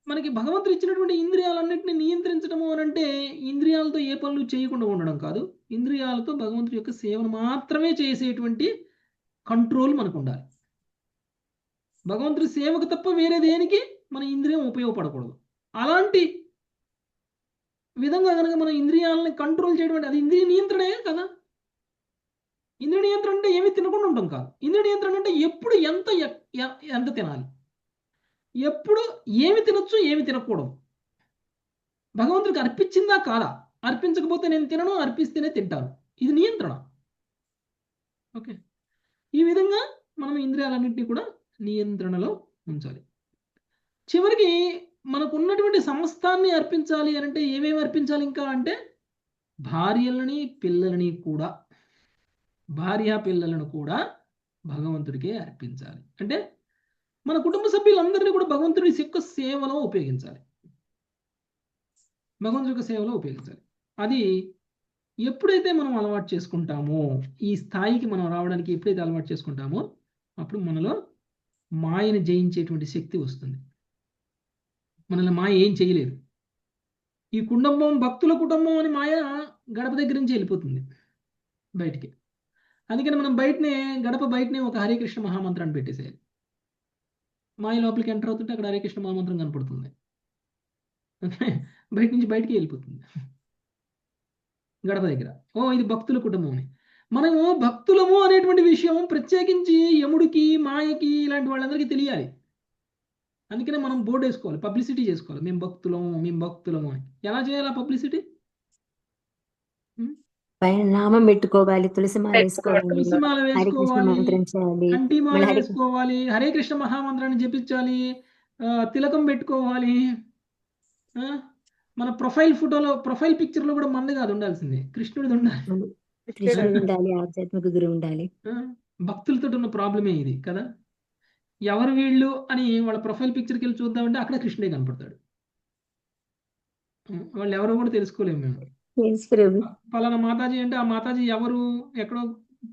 మనకి భగవంతుడు ఇచ్చినటువంటి ఇంద్రియాలన్నింటినీ నియంత్రించడము అని అంటే ఇంద్రియాలతో ఏ పనులు చేయకుండా ఉండడం కాదు. ఇంద్రియాలతో భగవంతుడి యొక్క సేవను మాత్రమే చేసేటువంటి కంట్రోల్ మనకు ఉండాలి. భగవంతుడి సేవకు తప్ప వేరే దేనికి మన ఇంద్రియం ఉపయోగపడకూడదు. అలాంటి విధంగా కనుక మన ఇంద్రియాలని కంట్రోల్ చేయడం అది ఇంద్రియ నియంత్రణే కదా. ఇంద్రియ నియంత్రణ అంటే ఏమి తినకుండా ఉంటాం కాదు. ఇంద్రియ నియంత్రణ అంటే ఎప్పుడు ఎంత తినాలి, ఎప్పుడు ఏమి తినొచ్చు, ఏమి తినకూడదు, భగవంతుడికి అర్పించిందా కాదా, అర్పించకపోతే నేను తినను, అర్పిస్తేనే తింటాను, ఇది నియంత్రణ. ఓకే, ఈ విధంగా మనం ఇంద్రియాలన్నింటినీ కూడా నియంత్రణలో ఉంచాలి. చివరికి మనకు ఉన్నటువంటి సమస్తాన్ని అర్పించాలి అని అంటే ఏమేమి అర్పించాలి ఇంకా అంటే భార్యలని పిల్లలని కూడా, భార్య పిల్లలను కూడా భగవంతుడికే అర్పించాలి. అంటే మన కుటుంబ సభ్యులందరినీ కూడా భగవంతుడి యొక్క సేవలో ఉపయోగించాలి. అది ఎప్పుడైతే మనం అలవాటు చేసుకుంటామో, ఈ స్థాయికి మనం రావడానికి ఎప్పుడైతే అలవాటు చేసుకుంటామో అప్పుడు మనలో మాయను జయించేటువంటి శక్తి వస్తుంది. మనల్ని మాయ ఏం చేయలేదు. ఈ కుటుంబం భక్తుల కుటుంబం అని మాయ గడప దగ్గర నుంచి వెళ్ళిపోతుంది బయటికి. అందుకని మనం గడప బయటనే ఒక హరే కృష్ణ మహామంత్రాన్ని పెట్టేసేయాలి. మాయ లోపలికి ఎంటర్ అవుతుంటే అక్కడ హరే కృష్ణ మహామంత్రం కనపడుతుంది. బయట నుంచి బయటికి వెళ్ళిపోతుంది గడప దగ్గర. ఇది భక్తుల కుటుంబం అని. మనము భక్తులము అనేటువంటి విషయం ప్రత్యేకించి యముడికి, మాయకి, ఇలాంటి వాళ్ళందరికీ తెలియాలి. అందుకనే మనం బోర్డు వేసుకోవాలి, పబ్లిసిటీ చేసుకోవాలి, మేము భక్తులము అని. ఎలా చేయాలి ఆ పబ్లిసిటీ? పైన నామం పెట్టుకోవాలి, తులసిమాల వేసుకోవాలి, కంటిమాల వేసుకోవాలి, హరే కృష్ణ మహామంత్రాన్ని జపించాలి, తిలకం పెట్టుకోవాలి. మన ప్రొఫైల్ పిక్చర్ లో కూడా మంది కాదు ఉండాల్సింది, కృష్ణుడిది ఉండాలి, ఆధ్యాత్మిక గురువు ఉండాలి. భక్తులతో ఉన్న ప్రాబ్లమే ఇది కదా. ఎవరు వీళ్ళు అని వాళ్ళ ప్రొఫైల్ పిక్చర్కి వెళ్ళి చూద్దామంటే అక్కడ కృష్ణుడే కనపడతాడు. వాళ్ళు ఎవరో కూడా తెలుసుకోలేము మేము. పలానా మాతాజీ అంటే ఆ మాతాజీ ఎవరు, ఎక్కడో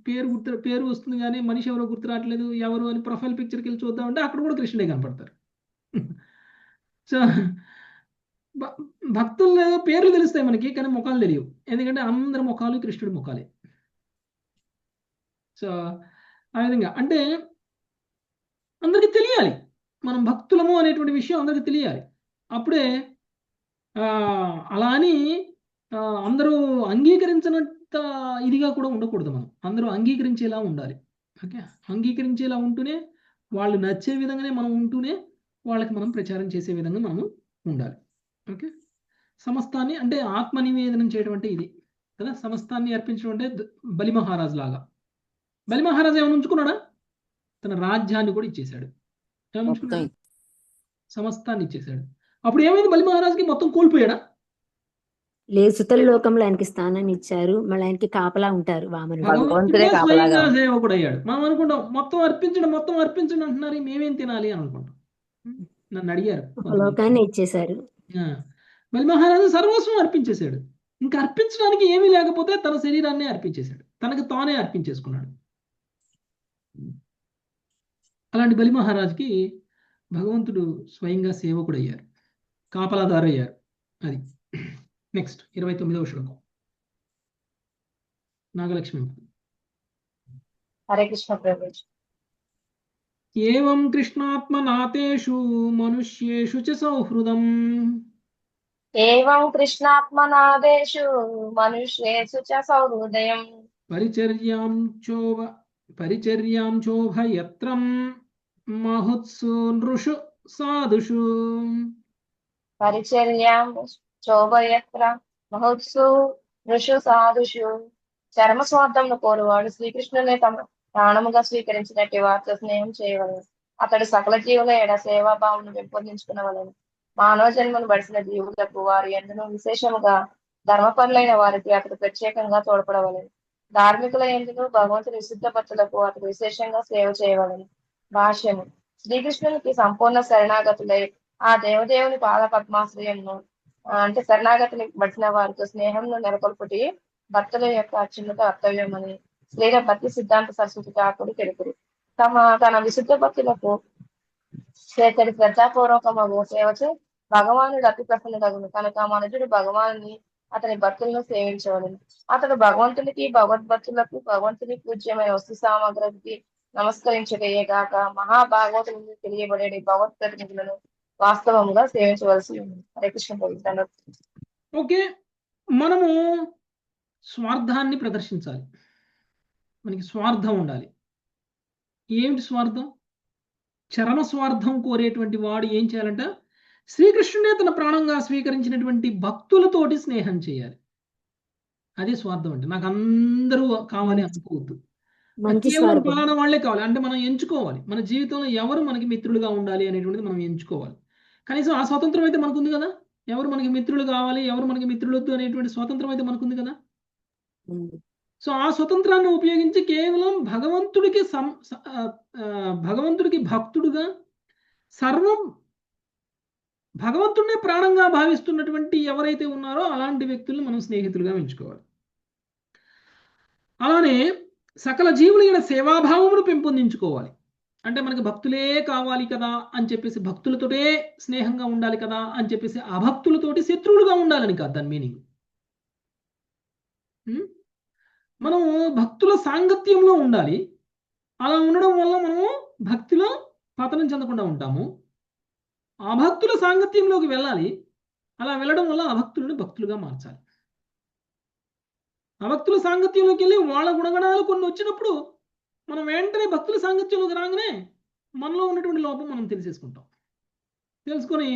పేరు వస్తుంది కానీ మనిషి ఎవరో గుర్తు రావట్లేదు, ఎవరు అని ప్రొఫైల్ పిక్చర్కి వెళ్ళి చూద్దామంటే అక్కడ కూడా కృష్ణుడే కనపడతారు. సో భక్తుల పేర్లు తెలుస్తాయి మనకి, కానీ ముఖాలు తెలియవు. ఎందుకంటే అందరి ముఖాలు కృష్ణుడి ముఖాలే. సో ఆ విధంగా అంటే అందరికీ తెలియాలి, మనం భక్తులము అనేటువంటి విషయం అందరికీ తెలియాలి. అప్పుడే అలా అని అందరూ అంగీకరించినంత ఇదిగా కూడా ఉండకూడదు. మనం అందరూ అంగీకరించేలా ఉండాలి. ఓకే, అంగీకరించేలా ఉంటూనే, వాళ్ళు నచ్చే విధంగానే మనం ఉంటూనే వాళ్ళకి మనం ప్రచారం చేసే విధంగా మనము ఉండాలి. ఓకే, సమస్తాన్ని అంటే ఆత్మ నివేదనం చేయడం అంటే ఇది కదా. సమస్తాన్ని అర్పించడం అంటే బలి మహారాజు లాగా. బలి మహారాజు ఏమైనా ఉంచుకున్నాడా? తన రాజ్యాన్ని కూడా ఇచ్చేశాడు. ఏమైనా ఉంచుకున్నాడా? సమస్తాన్ని ఇచ్చేశాడు. అప్పుడు ఏమైంది? బలి మహారాజుకి మొత్తం కోల్పోయాడా? లేదు, సుతల లోకంలో ఆయనకి స్థానాన్ని ఇచ్చారు. మళ్ళీ ఆయనకి కాపలా ఉంటారు వామనుడు. భగవంతుడే కాపలాగా స్వయంగా సేవకుడు అయ్యాడు. మనం అనుకుంటాం మొత్తం అర్పించండి అంటున్నారు, మేమేం తినాలి అని అనుకుంటాం. నన్ను అడిగారు, లోకాన్ని ఇచ్చేశారు. బలి మహారాజు సర్వస్వం అర్పించేశాడు. ఇంకా అర్పించడానికి ఏమీ లేకపోతే తన శరీరాన్ని అర్పించేశాడు, తనకు తానే అర్పించేసుకున్నాడు. అలాంటి బలి మహారాజుకి భగవంతుడు స్వయంగా సేవకుడు అయ్యారు, కాపలాదారు అయ్యారు. అది నెక్స్ట్ 29వ శ్లోకం. నాగలక్ష్మి. హరే కృష్ణ ప్రభుజీ. ఏవం కృష్ణాత్మనాతేషు మనుష్యేషు చ సౌహృదం ఏవం కృష్ణాత్మనాదేషు మనుష్యేషు చ సౌహృదయం పరిచర్యాం చోభయత్రం మహుత్సు నృషు సాధుషు. పరిచర్యాం చోభయత్ర మహోత్సు ఋషు సాధుషు. చర్మ స్వార్థంను కోరువాడు శ్రీకృష్ణుని తమ ప్రాణముగా స్వీకరించినట్టు వారితో స్నేహం చేయవలను. అతడు సకల జీవుల ఎడ సేవాభావం పెంపొందించుకునవలను. మానవ జన్మను బడిసిన జీవులకు వారి ఎందును విశేషముగా ధర్మపరులైన వారికి అతడు ప్రత్యేకంగా తోడ్పడవలను. ధార్మికుల ఎందును భగవంతుని విశుద్ధ భక్తులకు అతడు విశేషంగా సేవ చేయవలను. భాష్యము. శ్రీకృష్ణునికి సంపూర్ణ శరణాగతులై ఆ దేవదేవుని పాద పద్మాశ్రయంను అంటే శరణాగతిని బడిన వారితో స్నేహంను నెలకొల్పుటి భక్తుల యొక్క అత్యున్నత కర్తవ్యమని శ్రీల భక్తి సిద్ధాంత సరస్వతి ఠాకూరు తెలుపురు. తన విశుద్ధ భక్తులకు చేతడి శ్రద్ధాపూర్వకము సేవచే భగవానుడు అతి ప్రసన్నుడగును కనుక మనుజుడు భగవాను అతని భక్తులను సేవించవలను. అతడు భగవంతునికి భగవద్భక్తులకు భగవంతుని పూజ్యమైన వస్తు సామగ్రికి నమస్కరించగేగాక మహాభాగవతుని తెలియబడే భగవత్ ప్రతినిధులను వాస్తవముగా సేవించవలసి ఉంది. హరే కృష్ణ. ఓకే, మనము స్వార్థాన్ని ప్రదర్శించాలి. మనకి స్వార్థం ఉండాలి. ఏమిటి స్వార్థం? చరమ స్వార్థం కోరేటువంటి వాడు ఏం చేయాలంట? శ్రీకృష్ణుడే తన ప్రాణంగా స్వీకరించినటువంటి భక్తులతోటి స్నేహం చేయాలి. అదే స్వార్థం అంటే. నాకు అందరూ కావాలి అనుకోవద్దు, కేవలం ఫలానా వాళ్ళే కావాలి అంటే మనం ఎంచుకోవాలి. మన జీవితంలో ఎవరు మనకి మిత్రులుగా ఉండాలి అనేటువంటిది మనం ఎంచుకోవాలి. కనీసం ఆ స్వాతంత్రం అయితే మనకు ఉంది కదా. ఎవరు మనకి మిత్రులు కావాలి, ఎవరు మనకి మిత్రులు వద్దు అనేటువంటి స్వాతంత్రం అయితే మనకు ఉంది కదా. సో ఆ స్వతంత్రాన్ని ఉపయోగించి కేవలం భగవంతుడికి భక్తుడుగా సర్వం భగవంతుడినే ప్రాణంగా భావిస్తున్నటువంటి ఎవరైతే ఉన్నారో అలాంటి వ్యక్తులను మనం స్నేహితులుగా ఎంచుకోవాలి. అలానే సకల జీవుల సేవాభావమును పెంపొందించుకోవాలి. అంటే మనకి భక్తులే కావాలి కదా అని చెప్పేసి భక్తులతోటే స్నేహంగా ఉండాలి కదా అని చెప్పేసి అభక్తులతోటి శత్రువులుగా ఉండాలని కాదు దాని మీనింగ్. మనము భక్తుల సాంగత్యంలో ఉండాలి. అలా ఉండడం వల్ల మనము భక్తిలో పతనం చెందకుండా ఉంటాము. అభక్తుల సాంగత్యంలోకి వెళ్ళాలి. అలా వెళ్ళడం వల్ల అభక్తులను భక్తులుగా మార్చాలి. అభక్తుల సాంగత్యంలోకి వెళ్ళి వాళ్ళ గుణగణాలు కొన్ని వచ్చినప్పుడు మనం వెంటనే భక్తుల సాంగత్యంలోకి రాగానే మనలో ఉన్నటువంటి లోపం మనం తెలిసేసుకుంటాం. తెలుసుకొని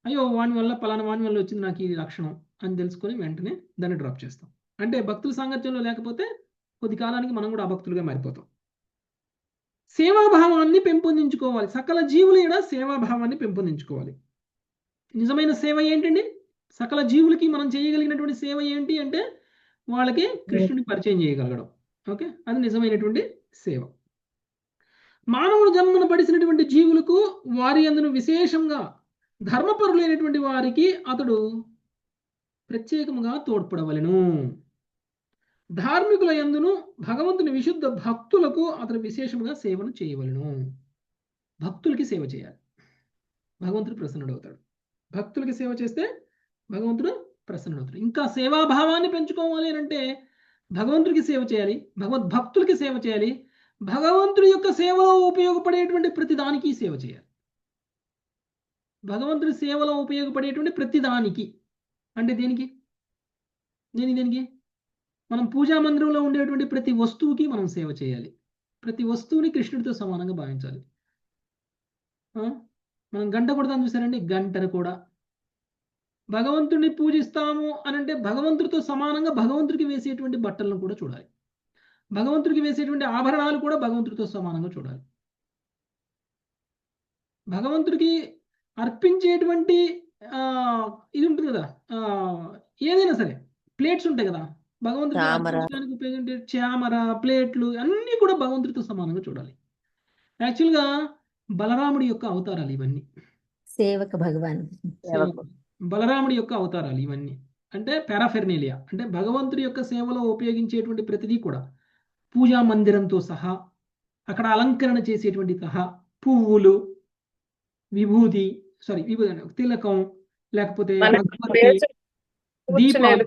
అయ్యో వాని వల్ల పలానా వాని వల్ల వచ్చింది నాకు ఈ లక్షణం అని తెలుసుకొని వెంటనే దాన్ని డ్రాప్ చేస్తాం. అంటే భక్తుల సాంగత్యంలో లేకపోతే కొద్ది కాలానికి మనం కూడా అభక్తులుగా మారిపోతాం. సేవాభావాన్ని పెంపొందించుకోవాలి. సకల జీవుల ఎడ సేవాభావాన్ని పెంపొందించుకోవాలి. నిజమైన సేవ ఏంటండి? సకల జీవులకి మనం చేయగలిగినటువంటి సేవ ఏంటి అంటే వాళ్ళకి కృష్ణుని పరిచయం చేయగలగడం. ఓకే, అది నిజమైనటువంటి సేవ. మానవుడు జన్మను పడిసినటువంటి జీవులకు వారి అందును విశేషంగా ధర్మపరులైనటువంటి వారికి అతడు ప్రత్యేకముగా తోడ్పడవలెను. ధార్మికుల యందును భగవంతుని విశుద్ధ భక్తులకు అతడు విశేషంగా సేవను చేయవలెను. భక్తులకి సేవ చేయాలి, భగవంతుడు ప్రసన్నుడవుతాడు. భక్తులకి సేవ చేస్తే భగవంతుడు ప్రసన్నుడవుతాడు. ఇంకా సేవాభావాన్ని పెంచుకోవాలి అని అంటే భగవంతుడికి సేవ చేయాలి, భగవద్భక్తులకి సేవ చేయాలి, భగవంతుడి యొక్క సేవలో ఉపయోగపడేటువంటి ప్రతి దానికి సేవ చేయాలి. భగవంతుడి సేవలో ఉపయోగపడేటువంటి ప్రతి దానికి అంటే దేనికి దేనికి మనం పూజా మందిరంలో ఉండేటువంటి ప్రతి వస్తువుకి మనం సేవ చేయాలి. ప్రతి వస్తువుని కృష్ణుడితో సమానంగా భావించాలి. మనం గంట కొడతాం చూసారండి, గంటను కూడా భగవంతుడిని పూజిస్తాము అని అంటే భగవంతుడితో సమానంగా భగవంతుడికి వేసేటువంటి బట్టలను కూడా చూడాలి. భగవంతుడికి వేసేటువంటి ఆభరణాలు కూడా భగవంతుడితో సమానంగా చూడాలి. భగవంతుడికి అర్పించేటువంటి ఇది ఉంటుంది కదా, ఏదైనా సరే ప్లేట్స్ ఉంటాయి కదా, భగవంతుడికి అర్పించడానికి ఉపయోగించే చామర, ప్లేట్లు అన్నీ కూడా భగవంతుడితో సమానంగా చూడాలి. యాక్చువల్గా బలరాముడి యొక్క అవతారాలు ఇవన్నీ. సేవక భగవాన్ బలరాముడి యొక్క అవతారాలు ఇవన్నీ. అంటే పారాఫెర్నేలియా అంటే భగవంతుడి యొక్క సేవలో ఉపయోగించేటువంటి ప్రతిదీ కూడా పూజా మందిరంతో సహా, అక్కడ అలంకరణ చేసేటువంటి సహా, పువ్వులు, విభూతి తిలకం, లేకపోతే దీపాలు,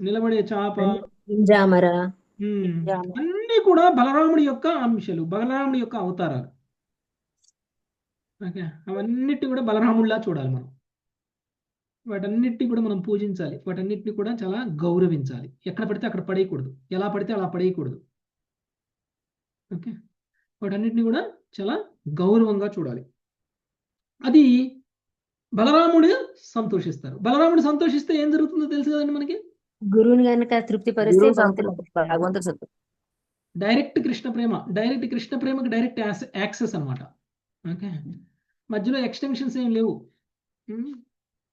నిలబడే చాప, అన్ని కూడా బలరాముడి యొక్క అంశాలు, బలరాముడి యొక్క అవతారాలు. ఓకే, అవన్నిటి కూడా బలరాముడిలా చూడాలి మనం. వాటన్నిటిని కూడా మనం పూజించాలి, వాటన్నిటిని కూడా చాలా గౌరవించాలి. ఎక్కడ పడితే అక్కడ పడేయకూడదు, ఎలా పడితే అలా పడేయకూడదు. ఓకే, వాటన్నిటిని కూడా చాలా గౌరవంగా చూడాలి. అది బలరాముడు సంతోషిస్తారు. బలరాముడు సంతోషిస్తే ఏం జరుగుతుందో తెలుసు కదండి మనకి. గురువుని కనుక తృప్తి పరిస్తే డైరెక్ట్ కృష్ణ ప్రేమకి డైరెక్ట్ యాక్సెస్ అనమాట. ఓకే, మధ్యలో ఎక్స్టెన్షన్స్ ఏం లేవు.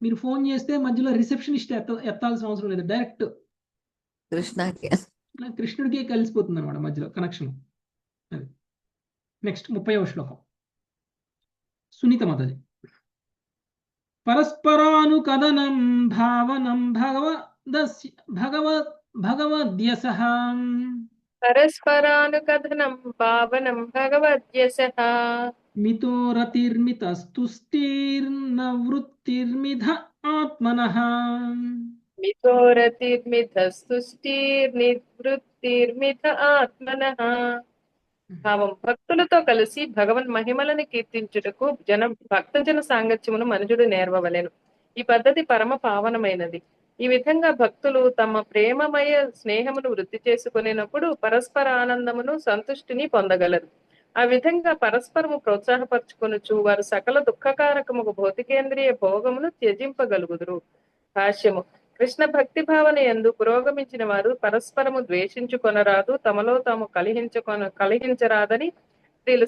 మీరు ఫోన్ చేస్తే మధ్యలో రిసెప్షనిస్ట్ ఎత్తాల్సిన అవసరం లేదు, డైరెక్ట్ కృష్ణుడికి కలిసిపోతుంది అనమాట మధ్యలో కనెక్షన్. అది నెక్స్ట్ 30వ శ్లోకం. సునీత మాతాజీ. పరస్పరానుకదనం భావనం భగవద్యసః పరస్పరానుకథనం భావనం భగవద్యసః మితోరతిర్మితస్తుష్టిర్నవృత్తిర్మిధ ఆత్మనః మితోరతిర్మితస్తుష్టిర్నివృత్తిర్మిధ ఆత్మనః. భావం భక్తులతో కలిసి భగవన్ మహిమలను కీర్తించుటకు భక్తజన సాంగత్యమును మనుజుడు నేర్వవలెను. ఈ పద్ధతి పరమ పావనమైనది. ఈ విధంగా భక్తులు తమ ప్రేమమయ స్నేహమును వృద్ధి చేసుకునేటప్పుడు పరస్పర ఆనందమును సంతుష్టిని పొందగలరు. ఆ విధంగా పరస్పరము ప్రోత్సాహపరచుకొనుచు వారు సకల దుఃఖకారకముకు భౌతికేంద్రియ భోగమును త్యజింపగలుగుదురు. భాష్యము. కృష్ణ భక్తి భావన యందు పురోగమించిన వారు పరస్పరము ద్వేషించుకొనరాదు, తమలో తాము కలిహించరాదని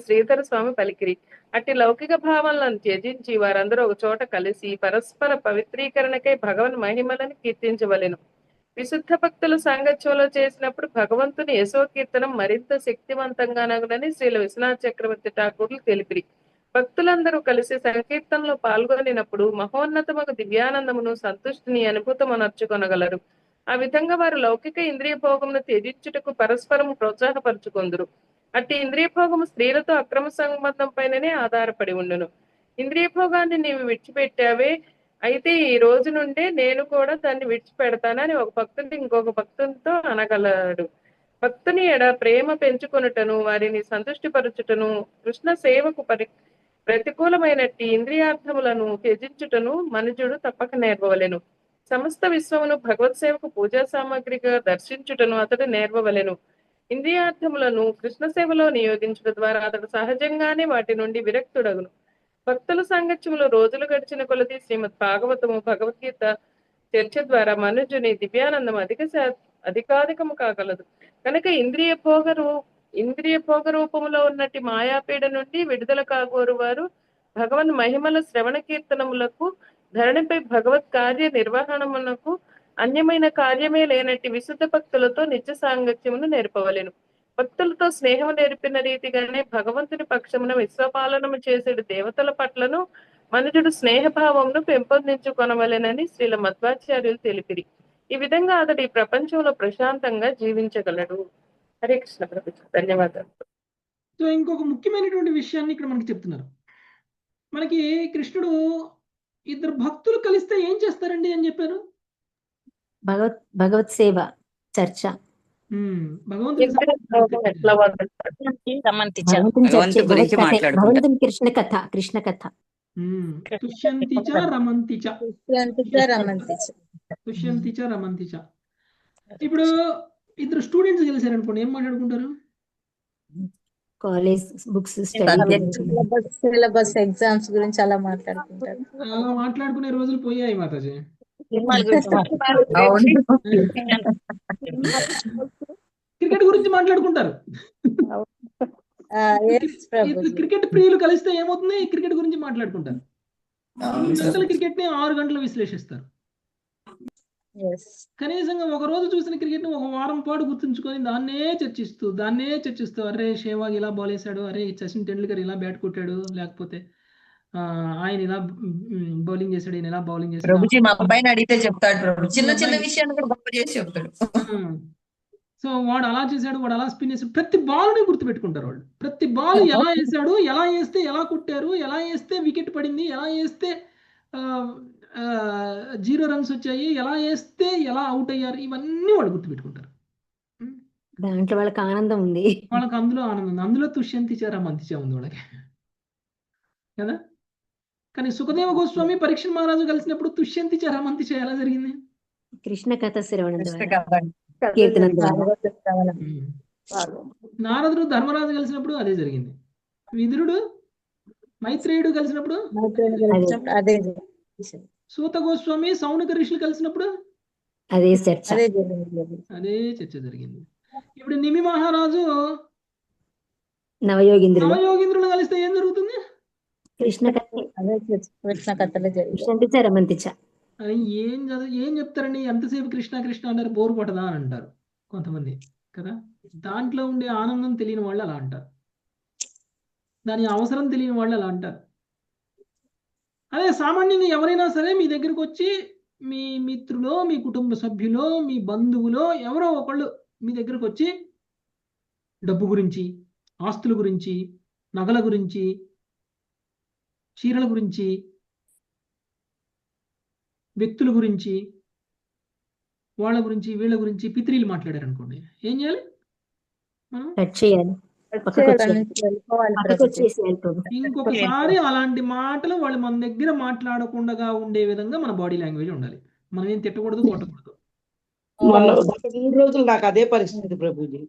శ్రీధర స్వామి పలికిరి. అట్టి లౌకిక భావనలను త్యజించి వారందరూ ఒక చోట కలిసి పరస్పర పవిత్రీకరణకై భగవన్ మహిమలను కీర్తించవలెను. విశుద్ధ భక్తుల సాంగత్యంలో చేసినప్పుడు భగవంతుని యశోకీర్తనం మరింత శక్తివంతంగా నగునని శ్రీల విశ్వనాథ చక్రవర్తి ఠాకూర్లు తెలిపిరి. భక్తులందరూ కలిసి సంకీర్తనలో పాల్గొనినప్పుడు మహోన్నతమగు దివ్యానందమును సంతుష్టిని అనుభూతమనర్చుకొనగలరు. ఆ విధంగా వారు లౌకిక ఇంద్రియ భోగమును త్యజించుటకు పరస్పరము ప్రోత్సాహపరచుకొందురు. అట్టి ఇంద్రియ భోగము స్త్రీలతో అక్రమ సంబంధం పైననే ఆధారపడి ఉండును. ఇంద్రియ భోగాన్ని నీవు విడిచిపెట్టావే, అయితే ఈ రోజు నుండే నేను కూడా దాన్ని విడిచిపెడతానని ఒక భక్తుడు ఇంకొక భక్తునితో అనగలడు. భక్తుని ఎడ ప్రేమ పెంచుకొనుటను, వారిని సంతుష్టిపరచుటను, కృష్ణ సేవకు ప్రతికూలమైనట్టి ఇంద్రియార్థములను త్యజించుటను మనుజుడు తప్పక నేర్వవలెను. సమస్త విశ్వమును భగవత్ సేవకు పూజా సామగ్రిగా దర్శించుటను అతడు నేర్వవలెను. ఇంద్రియార్థములను కృష్ణ సేవలో నియోగించుట ద్వారా అతడు సహజంగానే వాటి నుండి విరక్తుడగును. భక్తుల సాంగత్యములో రోజులు గడిచిన కొలది శ్రీమద్ భాగవతము, భగవద్గీత చర్చ ద్వారా మనుజుని దివ్యానందం అధికాధికము కాగలదు. కనుక ఇంద్రియ భోగ రూపములో ఉన్నట్టి మాయాపీడ నుండి విడుదల కాగోరు వారు భగవన్ మహిమల శ్రవణ కీర్తనములకు, ధరణిపై భగవత్ కార్య నిర్వహణమునకు అన్యమైన కార్యమే లేనట్టి విశుద్ధ భక్తులతో నిత్య సాంగత్యమును నేర్పవలెను. భక్తులతో స్నేహము నేర్పిన రీతిగానే భగవంతుని పక్షమున విశ్వపాలనము చేసేడు దేవతల పట్లను మనుజుడు స్నేహభావమును పెంపొందించుకొనవలెనని శ్రీల మధ్వాచార్యులు తెలిపిరి. ఈ విధంగా అతడు ఈ ప్రపంచంలో ప్రశాంతంగా జీవించగలడు. హరే కృష్ణ ప్రభు. ధన్యవాదాలు. సో ఇంకొక ముఖ్యమైనటువంటి విషయాన్ని ఇక్కడ మనకి చెప్తున్నారు. మనకి కృష్ణుడు ఇద్దరు భక్తులు కలిస్తే ఏం చేస్తారండి అని చెప్పారు. భగవత్ సేవ చర్చ. భగవంతుడి ఎట్లా వదులుతారు? భగవంతుని కృష్ణ కథ తుష్యంతి చ రమంతి చ. తుష్యంతి చ రమంతి చ. ఇప్పుడు ఇద్దరు స్టూడెంట్స్ కలిసారనుకోండి, ఏం మాట్లాడుకుంటారు? కాలేజ్ బుక్స్, సిలబస్ ఎగ్జామ్స్ గురించి అలా మాట్లాడుకుంటారు. అలా మాట్లాడుకునే రోజులు పోయాయి మాతాజీ. క్రికెట్ గురించి మాట్లాడుకుంటారు. క్రికెట్ ప్రియులు కలిస్తే ఏమవుతుంది? క్రికెట్ గురించి మాట్లాడుకుంటారు. 3 గంటల క్రికెట్ ని 6 గంటలు విశ్లేషిస్తారు. కనీసంగా ఒక రోజు చూసిన క్రికెట్ ని ఒక వారం పాటు గుర్తుంచుకొని దాన్నే చర్చిస్తూ అరే షేవాగ్ ఇలా బాల్ వేసాడు, అరే సచిన్ టెండూల్కర్ ఇలా బ్యాట్ కొట్టాడు, లేకపోతే ఆయన ఇలా బౌలింగ్ చేశాడు, ఈయన ఇలా బౌలింగ్ చేశాడు. మా అబ్బాయిని అడిగితే చెప్తాడు ప్రభు, చిన్న విషయాన్ని కూడా గొప్ప చేసి చెప్తాడు. సో వాడు అలా చేశాడు, వాడు అలా స్పిన్ చేశాడు, ప్రతి బాల్ ని గుర్తు పెట్టుకుంటారు వాళ్ళు. ప్రతి బాల్ ఎలా వేసాడు, ఎలా వేస్తే ఎలా కొట్టారు, ఎలా వేస్తే వికెట్ పడింది, ఎలా వేస్తే 0 రన్స్ వచ్చాయి, ఎలా వేస్తే ఎలా అవుట్ అయ్యారు, ఇవన్నీ వాళ్ళు గుర్తు పెట్టుకుంటారు. దాంట్లో వాళ్ళకి ఆనందం ఉంది, వాళ్ళకి అందులో ఆనందం ఉంది. అందులో తుష్యంతి చ రమంతి చ ఉంది వాళ్ళకి కదా. కానీ సుఖదేవ గోస్వామి పరీక్ష మహారాజు కలిసినప్పుడు తుష్యంతి చ రమంతి చ ఎలా జరిగింది? కృష్ణ కథ శ్రవణం ద్వారా, కీర్తనం ద్వారా. నారదుడు ధర్మరాజు కలిసినప్పుడు అదే జరిగింది. విదురుడు మైత్రేయుడు కలిసినప్పుడు అదే, సూత గోస్వామి సౌనక ఋషులు కలిసినప్పుడు అదే చర్చ జరిగింది. ఇప్పుడు నిమి మహారాజు నవయోగింద్రులు కలిస్తే ఏం జరుగుతుంది? కృష్ణ కథలో కృష్ణ రమంతి చ. ఏం చెప్తారండి, ఎంతసేపు కృష్ణ కృష్ణ అంటారు, బోరు కొట్టదా అని అంటారు కొంతమంది కదా. దాంట్లో ఉండే ఆనందం తెలియని వాళ్ళు అలా అంటారు, దాని అవసరం తెలియని వాళ్ళు అలా అంటారు. అదే సామాన్యంగా ఎవరైనా సరే మీ దగ్గరకు వచ్చి, మీ మిత్రులో, మీ కుటుంబ సభ్యులో, మీ బంధువులో ఎవరో ఒకళ్ళు మీ దగ్గరకు వచ్చి డబ్బు గురించి, ఆస్తుల గురించి, నగల గురించి, చీరల గురించి, వ్యక్తుల గురించి, వాళ్ళ గురించి, వీళ్ళ గురించి పిత్రీలు మాట్లాడారు అనుకోండి, ఏం చేయాలి? ఇంకొకసారి అలాంటి మాటలు వాళ్ళు మన దగ్గర మాట్లాడకుండా ఉండే విధంగా మన బాడీ లాంగ్వేజ్ ఉండాలి. మనం ఏం తిట్టకూడదు, కొట్టకూడదు. 3 రోజులు నాకు అదే పరిస్థితి ప్రభుజీ.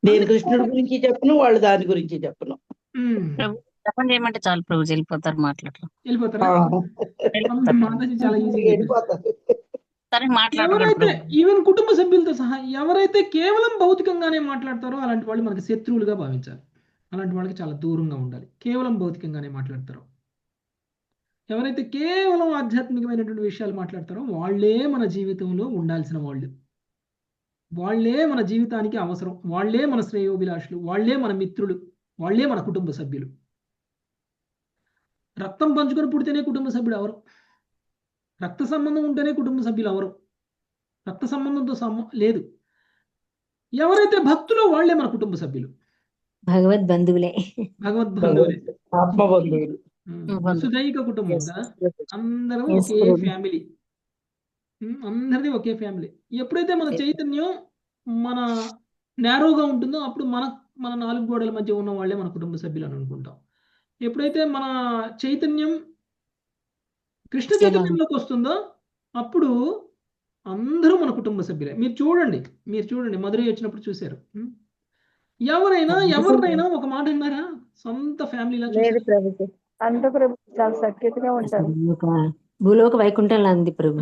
నేను కృష్ణుడి గురించి చెప్పను, వాళ్ళు దాని గురించి చెప్పను. జపం చేయమంటే చాలు ప్రభు, వెళ్ళిపోతారు, వెళ్ళిపోతారా? చాలా ఈజీగా. ఎవరైతే ఈవెన్ కుటుంబ సభ్యులతో సహా ఎవరైతే కేవలం భౌతికంగానే మాట్లాడతారో అలాంటి వాళ్ళు మనకి శత్రువులుగా భావించాలి. అలాంటి వాళ్ళకి చాలా దూరంగా ఉండాలి. కేవలం భౌతికంగానే మాట్లాడతారో, ఎవరైతే కేవలం ఆధ్యాత్మికమైనటువంటి విషయాలు మాట్లాడతారో వాళ్ళే మన జీవితంలో ఉండాల్సిన వాళ్ళు, వాళ్ళే మన జీవితానికి అవసరం, వాళ్ళే మన శ్రేయోభిలాషులు, వాళ్ళే మన మిత్రులు, వాళ్ళే మన కుటుంబ సభ్యులు. రక్తం పంచుకొని పుడితేనే కుటుంబ సభ్యుడు ఎవరు? రక్త సంబంధం ఉంటేనే కుటుంబ సభ్యులు ఎవరు? రక్త సంబంధంతో లేదు. ఎవరైతే భక్తులో వాళ్ళే మన కుటుంబ సభ్యులు, భగవద్ బంధువులే, ఆత్మబంధువులు. వసుదైక కుటుంబం కదా, అందరూ ఒకే ఫ్యామిలీ, అందరిది ఒకే ఫ్యామిలీ. ఎప్పుడైతే మన చైతన్యం మన నేరోగా ఉంటుందో అప్పుడు మన 4 గోడల మధ్య ఉన్న వాళ్ళే మన కుటుంబ సభ్యులు అని అనుకుంటాం. ఎప్పుడైతే మన చైతన్యం కృష్ణ చైతన్యంలోకి వస్తుందో అప్పుడు అందరూ మన కుటుంబ సభ్యులే. మీరు చూడండి మధురై వచ్చినప్పుడు చూశారు, ఎవరినైనా ఒక మాట విన్నారా? సొంత ఫ్యామిలీలా భూలోక వైకుంఠంలో ఉంది ప్రభు.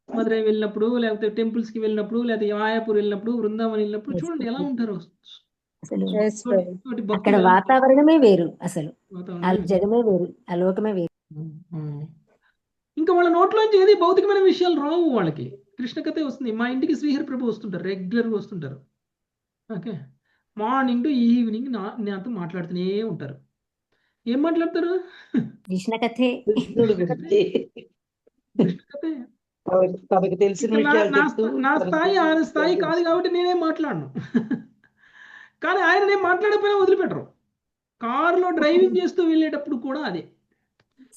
మధురై వెళ్ళినప్పుడు, లేకపోతే టెంపుల్స్ కి వెళ్ళినప్పుడు, లేకపోతే మాయాపూర్ వెళ్ళినప్పుడు, బృందావన్ వెళ్ళినప్పుడు చూడండి ఎలా ఉంటారు. అక్కడ వాతావరణమే వేరు, అసలు జగమే వేరు, ఆ లోకమే వేరు. ఇంకా వాళ్ళ నోట్లోంచి ఏది భౌతికమైన విషయాలు రావు. వాళ్ళకి కృష్ణ కథే వస్తుంది. మా ఇంటికి శ్రీహరి ప్రభు వస్తుంటారు, రెగ్యులర్గా వస్తుంటారు. ఓకే, మార్నింగ్ టు ఈవినింగ్ నాతో మాట్లాడుతూనే ఉంటారు. ఏం మాట్లాడతారు? కృష్ణ కథే. నా స్థాయి కాదు కాబట్టి నేనేం మాట్లాడను. కానీ ఆయన నేను మాట్లాడకపోయినా వదిలిపెట్టరు. కారులో డ్రైవింగ్ చేస్తూ వెళ్ళేటప్పుడు కూడా అదే.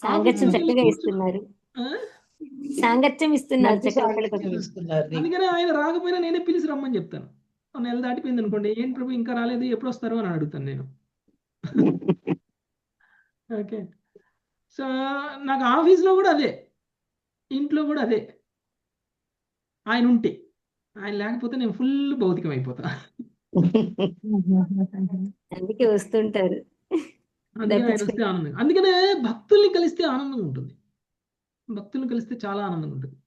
సాంగత్యం ఆఫీస్లోకి వెళ్ళి చక్కగా కూర్చో ఇస్తున్నారు, ఆ? సాంగత్యం ఇస్తున్నారు మంచి చక్కగా సాంగత్యం ఒకళ్ళకొకళ్ళు. ఇస్తున్నారు నీకు. అందుకనే ఆయన రాకపోయినా నేనే పిలిచి రమ్మని చెప్తాను. నెల దాటిపోయింది అనుకోండి, ఏంటి ప్రభు ఇంకా రాలేదు, ఎప్పుడు వస్తారు అని అడుగుతాను నేను. ఓకే. సో నాకు ఆఫీస్లో కూడా అదే, ఇంట్లో కూడా అదే. ఆయన ఉంటే, ఆయన లేకపోతే నేను ఫుల్ భౌతికం అయిపోతా. అందుకే వస్తుంటారు అందుకని ఆయన వస్తే ఆనందం. అందుకనే భక్తుల్ని కలిస్తే ఆనందంగా ఉంటుంది. భక్తుల్ని కలిస్తే చాలా ఆనందంగా ఉంటుంది.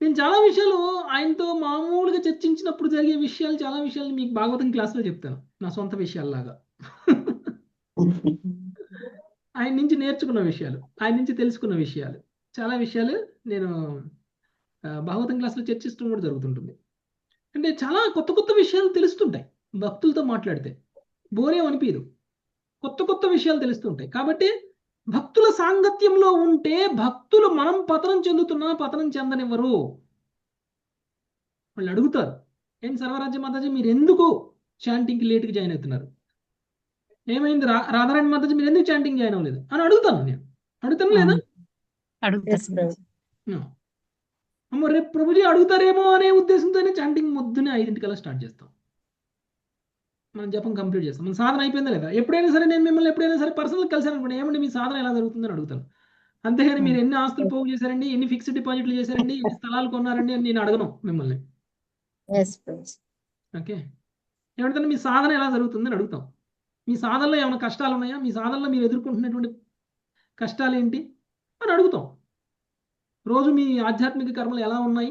నేను చాలా విషయాలు ఆయనతో మామూలుగా చర్చించినప్పుడు జరిగే విషయాలు, చాలా విషయాలు మీకు భాగవతం క్లాస్లో చెప్తాను, నా సొంత విషయాల్లాగా. ఆయన నుంచి నేర్చుకున్న విషయాలు, ఆయన నుంచి తెలుసుకున్న విషయాలు, చాలా విషయాలు నేను భాగవతం క్లాస్లో చర్చిస్తూ కూడా జరుగుతుంటుంది. అంటే చాలా కొత్త కొత్త విషయాలు తెలుస్తుంటాయి భక్తులతో మాట్లాడితే, బోరేం అనిపించదు, కొత్త కొత్త విషయాలు తెలుస్తుంటాయి. కాబట్టి భక్తుల సాంగత్యంలో ఉంటే భక్తులు మనం పతనం చెందుతున్నా పతనం చెందనివ్వరు. వాళ్ళు అడుగుతారు, ఏం సర్వరాజ్య మాతాజీ మీరు ఎందుకు చాంటింగ్కి లేట్గా జాయిన్ అవుతున్నారు, ఏమైంది రాధారాణి మాతాజీ మీరు ఎందుకు చాంటింగ్ జాయిన్ అవ్వలేదు అని అడుగుతాను నేను. అడుగుతాను లేదా? అమ్మ రేపు ప్రభుజీ అడుగుతారేమో అనే ఉద్దేశంతోనే చాంటింగ్ మొద్దునే 5 స్టార్ట్ చేస్తాం. మనం జపం కంప్లీట్ చేస్తాం. మన సాధన అయిపోయిందా లేదా? ఎప్పుడైనా సరే నేను మిమ్మల్ని ఎప్పుడైనా సరే పర్సనల్ కలిసాను అనుకోండి, ఏమండి మీ సాధన ఎలా జరుగుతుందని అడుగుతాను. అంతేగాని మీరు ఎన్ని ఆస్తులు పోగు చేశారండి, ఎన్ని ఫిక్స్డ్ డిపాజిట్లు చేశారండి, ఎన్ని స్థలాలు కొన్నారండి అని నేను అడగను మిమ్మల్ని. ఓకే, ఏమంటే మీ సాధన ఎలా జరుగుతుందని అడుగుతాం. మీ సాధనలో ఏమైనా కష్టాలు ఉన్నాయా, మీ సాధనలో మీరు ఎదుర్కొంటున్నటువంటి కష్టాలు ఏంటి అని అడుగుతాం. రోజు మీ ఆధ్యాత్మిక కర్మలు ఎలా ఉన్నాయి,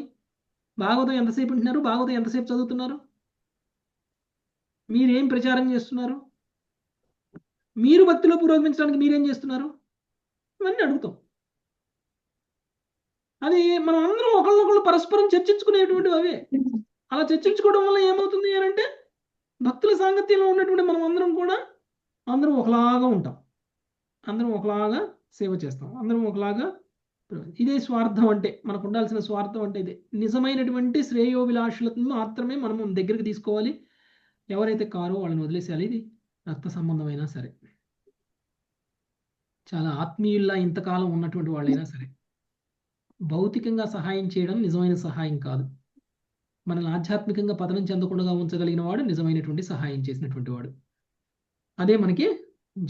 భాగవతం ఎంతసేపు ఉంటున్నారు, భాగవతం ఎంతసేపు చదువుతున్నారు, మీరేం ప్రచారం చేస్తున్నారు, మీరు భక్తిలో పురోగమించడానికి మీరేం చేస్తున్నారు, ఇవన్నీ అడుగుతాం. అది మనం అందరం ఒకళ్ళనొకళ్ళు పరస్పరం చర్చించుకునేటువంటి అవే. అలా చర్చించుకోవడం వల్ల ఏమవుతుంది అని అంటే భక్తుల సాంగత్యంలో ఉన్నటువంటి మనం అందరం కూడా అందరం ఒకలాగా ఉంటాం, అందరం ఒకలాగా సేవ చేస్తాం, అందరం ఒకలాగా. ఇదే స్వార్థం అంటే, మనకు ఉండాల్సిన స్వార్థం అంటే ఇదే. నిజమైనటువంటి శ్రేయోభిలాషులను మాత్రమే మనం దగ్గరికి తీసుకోవాలి. ఎవరైతే కారో వాళ్ళని వదిలేసేయాలి. ఇది రక్త సంబంధమైనా సరే, చాలా ఆత్మీయుల్లా ఇంతకాలం ఉన్నటువంటి వాళ్ళైనా సరే. భౌతికంగా సహాయం చేయడం నిజమైన సహాయం కాదు. మనల్ని ఆధ్యాత్మికంగా పతనం చెందకుండా ఉంచగలిగిన వాడు నిజమైనటువంటి సహాయం చేసినటువంటి వాడు. అదే మనకి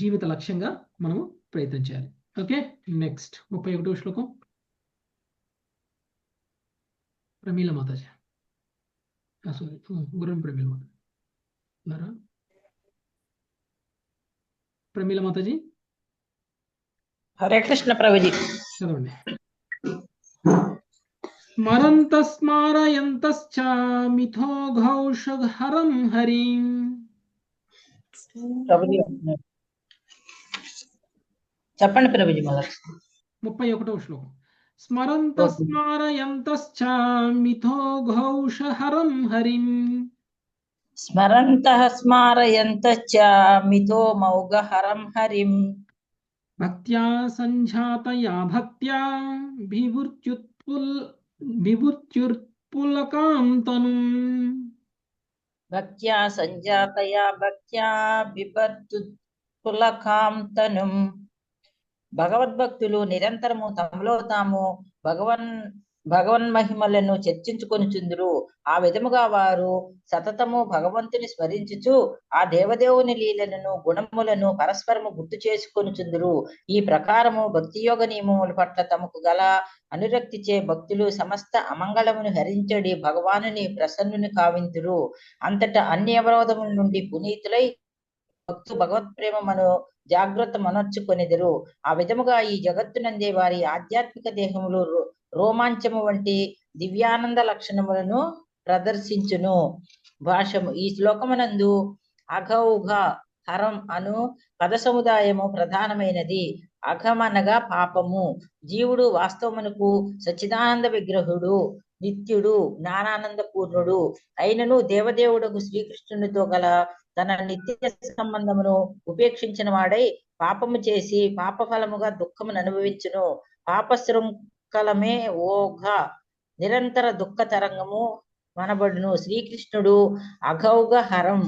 జీవిత లక్ష్యంగా మనము ప్రయత్నం చేయాలి. ఓకే, నెక్స్ట్ 31వ శ్లోకం. ప్రమీల మాతాజీ, సారీ, గుర్రం ప్రమీల మాత ఉన్నారా? ప్రమీల మాతాజీ హరే కృష్ణ ప్రభుజీ. చదవండి. స్మరంత స్మారయంతశ్చ మిథో ఘౌషహరం హరిం. ప్రభుజీ చెప్పండి ప్రభుజీ. మొదటి 31వ శ్లోకం. స్మరంత స్మారయంతశ్చ మిథో ఘౌషహరం హరిం. స్మరంతః స్మారయంతశ్చ మితో మౌఘహరం హరిం. భక్త్యా సంజాతయా భక్త్యా బిభుత్యుర్పులకాంతనుం. భక్త్యా సంజాతయా భక్త్యా బిభర్తుత్పులకాంతనుం. భగవద్భక్తులు నిరంతరము తమలో తాము భగవన్మహిమలను చర్చించుకొనుచుందురు. ఆ విధముగా వారు సతతము భగవంతుని స్మరించుచు ఆ దేవదేవుని లీలలను గుణములను పరస్పరము గుర్తు చేసుకొనుచుందురు. ఈ ప్రకారము భక్తియోగ నియమముల పట్ల తమకు గల అనురక్తిచే భక్తులు సమస్త అమంగళమును హరించడి భగవానుని ప్రసన్నుని కావింతురు. అంతటా అన్ని అవరోధముల నుండి పునీతులై భగవత్ ప్రేమను జాగ్రత్త మనర్చుకొనిదరు. ఆ విధముగా ఈ జగత్తునందే వారి ఆధ్యాత్మిక దేహములు రోమాంచము వంటి దివ్యానంద లక్షణములను ప్రదర్శించును. భాష్యము. ఈ శ్లోకమునందు అఘౌఘ హరం అను పద సముదాయము ప్రధానమైనది. అఘమనగా పాపము. జీవుడు వాస్తవమునకు సచ్చిదానంద విగ్రహుడు, నిత్యుడు, జ్ఞానానంద పూర్ణుడు అయినను దేవదేవుడకు శ్రీకృష్ణునితో గల తన నిత్య సంబంధమును ఉపేక్షించిన వాడై పాపము చేసి పాప ఫలముగా దుఃఖమును అనుభవించును. పాప శృంఖలమే ఓఘ నిరంతర దుఃఖ తరంగము మనబడును. శ్రీకృష్ణుడు అఘౌఘ హరం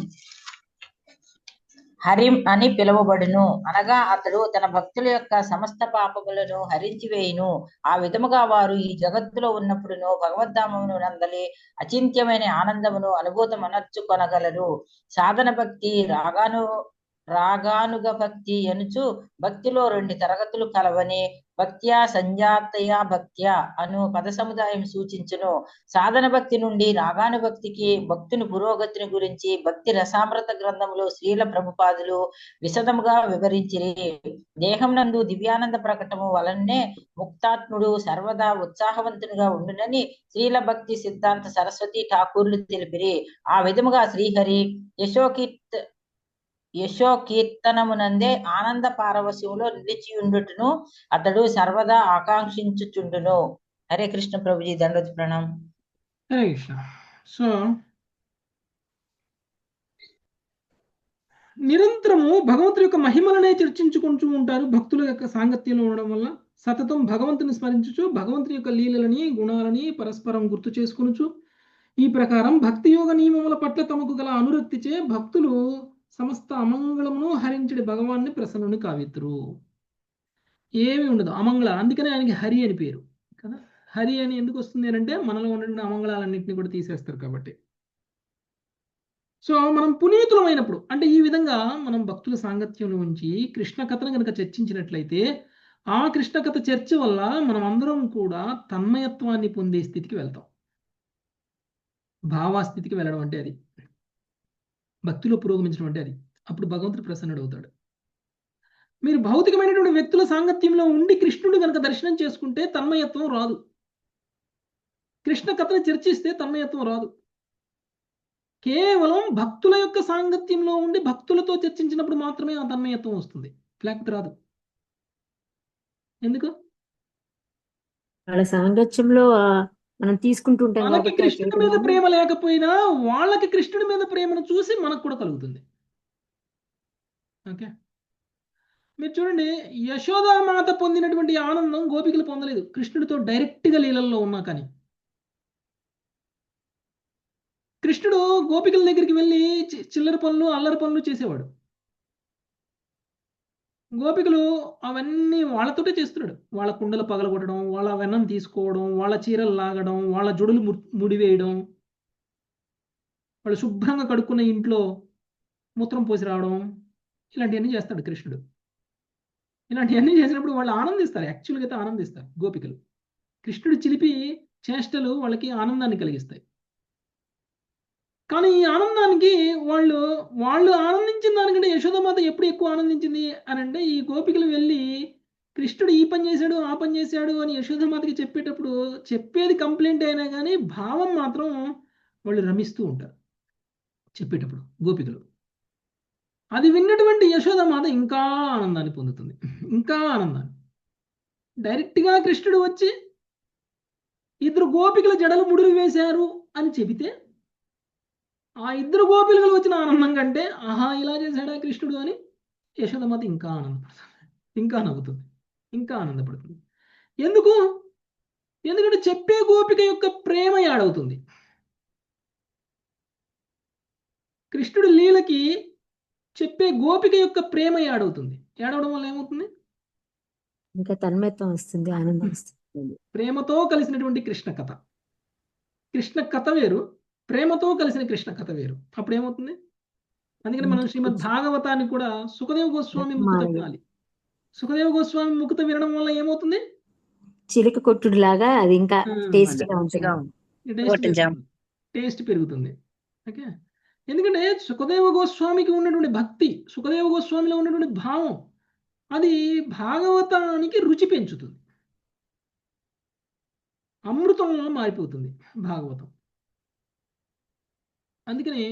హరిం అని పిలువబడును. అనగా అతడు తన భక్తుల యొక్క సమస్త పాపములను హరించివేయును. ఆ విధముగా వారు ఈ జగత్తులో ఉన్నప్పుడును భగవద్ధామమును నందలి అచింత్యమైన ఆనందమును అనుభూతమనర్చుకొనగలరు. సాధన భక్తి రాగానుగ భక్తి ఎనుచు భక్తిలో 2 తరగతులు కలవని భక్త్యా సంజాతయా భక్త్యా అను పద సముదాయం సూచించును. సాధన భక్తి నుండి రాగానుభక్తికి భక్తుని పురోగతిని గురించి భక్తి రసామృత గ్రంథంలో శ్రీల ప్రభుపాదులు విశదముగా వివరించిరి. దేహం నందు దివ్యానంద ప్రకటము వలనే ముక్తాత్ముడు సర్వదా ఉత్సాహవంతునిగా ఉండునని శ్రీల భక్తి సిద్ధాంత సరస్వతి ఠాకూర్లు తెలిపిరి. ఆ విధముగా శ్రీహరి యశోకీర్తనమునందే ఆనంద పారవశ్యములో నిలిచియుండుటను అతడు సర్వదా ఆకాంక్షించుచుండును. హరే కృష్ణ ప్రభుజీ, దండోతి ప్రణాం. హరే కృష్ణ. సో నిరంతరము భగవంతుడి యొక్క మహిమలనే చర్చించుకుంటూ ఉంటారు. భక్తుల యొక్క సాంగత్యంలో ఉండడం వల్ల సతతం భగవంతుని స్మరించుచు భగవంతుని యొక్క లీలలని గుణాలని పరస్పరం గుర్తు చేసుకునుచు ఈ ప్రకారం భక్తి యోగ నియమముల పట్ల తమకు గల అనురక్తిచే భక్తులు సమస్త అమంగళమును హరించడి భగవాన్ని ప్రసన్నుని కావిత్తురు. ఏమి ఉండదు అమంగళ, అందుకనే ఆయనకి హరి అని పేరు కదా. హరి అని ఎందుకు వస్తుంది అంటే మనలో ఉన్నటువంటి అమంగళాలన్నింటినీ కూడా తీసేస్తారు కాబట్టి. సో మనం పునీతులమైనప్పుడు అంటే ఈ విధంగా మనం భక్తుల సాంగత్యంలో ఉంచి కృష్ణ కథను కనుక చర్చించినట్లయితే ఆ కృష్ణ కథ చర్చ వల్ల మనం అందరం కూడా తన్మయత్వాన్ని పొందే స్థితికి వెళ్తాం. భావాస్థితికి వెళ్ళడం అంటే అది, భక్తిలో పురోగమించడం అంటే అది. అప్పుడు భగవంతుడు ప్రసన్నుడు అవుతాడు. మీరు భౌతికమైనటువంటి వ్యక్తుల సాంగత్యంలో ఉండి కృష్ణుడు కనుక దర్శనం చేసుకుంటే తన్మయత్వం రాదు. కృష్ణ కథను చర్చిస్తే తన్మయత్వం రాదు. కేవలం భక్తుల యొక్క సాంగత్యంలో ఉండి భక్తులతో చర్చించినప్పుడు మాత్రమే ఆ తన్మయత్వం వస్తుంది, లేకపోతే రాదు. ఎందుకు? వాళ్ళ సాంగత్యంలో మనం తీసుకుంటూ ఉంటాం మనకి కాబట్టి కృష్ణుడి మీద ప్రేమ లేకపోయినా వాళ్ళకి కృష్ణుడి మీద ప్రేమను చూసి మనకు కూడా కలుగుతుంది. ఓకే, మీరు చూడండి, యశోదామాత పొందినటువంటి ఆనందం గోపికలు పొందలేదు కృష్ణుడితో డైరెక్ట్గా లీలల్లో ఉన్నా. కానీ కృష్ణుడు గోపికల దగ్గరికి వెళ్ళి చిల్లర పనులు అల్లరి పనులు చేసేవాడు. గోపికలు అవన్నీ వాళ్ళతోటే చేస్తున్నాడు. వాళ్ళ కుండలు పగలగొట్టడం, వాళ్ళ వెన్నం తీసుకోవడం, వాళ్ళ చీరలు లాగడం, వాళ్ళ జుడులు ముడివేయడం, వాళ్ళు శుభ్రంగా కడుక్కున్న ఇంట్లో మూత్రం పోసి రావడం, ఇలాంటివన్నీ చేస్తాడు కృష్ణుడు. ఇలాంటివన్నీ చేసినప్పుడు వాళ్ళు ఆనందిస్తారు. యాక్చువల్గా అయితే ఆనందిస్తారు గోపికలు. కృష్ణుడు చిలిపి చేష్టలు వాళ్ళకి ఆనందాన్ని కలిగిస్తాయి. కానీ ఈ ఆనందానికి వాళ్ళు ఆనందించిన దానికంటే యశోదమాత ఎప్పుడు ఎక్కువ ఆనందించింది అని అంటే, ఈ గోపికలు వెళ్ళి కృష్ణుడు ఈ పని చేశాడు ఆ పని చేశాడు అని యశోదమాతకి చెప్పేటప్పుడు చెప్పేది కంప్లైంట్ అయినా కానీ భావం మాత్రం వాళ్ళు రమిస్తూ ఉంటారు చెప్పేటప్పుడు గోపికలు. అది విన్నటువంటి యశోదమాత ఇంకా ఆనందాన్ని పొందుతుంది, ఇంకా ఆనందాన్ని. డైరెక్ట్గా కృష్ణుడు వచ్చి 2 గోపికల జడలు ముడులు వేశారు అని చెబితే ఆ 2 గోపికలు వచ్చిన ఆనందం కంటే ఆహా ఇలా చేశాడా కృష్ణుడు అని యశోదమాత ఇంకా ఆనందపడుతుంది, ఇంకా నవ్వుతుంది, ఇంకా ఆనందపడుతుంది. ఎందుకంటే చెప్పే గోపిక యొక్క ప్రేమ యాడవుతుంది. కృష్ణుడు లీలకి చెప్పే గోపిక యొక్క ప్రేమ యాడవుతుంది. ఏడవడం వల్ల ఏమవుతుంది? ఇంకా తన్మయత్వం వస్తుంది, ఆనందం వస్తుంది. ప్రేమతో కలిసినటువంటి కృష్ణ కథ, కృష్ణ కథ వేరు, ప్రేమతో కలిసిన కృష్ణ కథ వేరు. అప్పుడు ఏమవుతుంది? అందుకని మనం శ్రీమద్ భాగవతాన్ని కూడా సుఖదేవ గోస్వామి ముఖత వినాలి. సుఖదేవ గోస్వామి ముఖత వినడం వల్ల ఏమవుతుంది? చిలుక కొట్టుడు లాగా అది ఇంకా టేస్టీగా ఉంటుంది, టేస్ట్ పెరుగుతుంది. ఓకే, ఎందుకంటే సుఖదేవ గోస్వామికి ఉన్నటువంటి భక్తి, సుఖదేవ గోస్వామిలో ఉన్నటువంటి భావం అది భాగవతానికి రుచి పెంచుతుంది, అమృతంలో మారిపోతుంది భాగవతం. అందుకని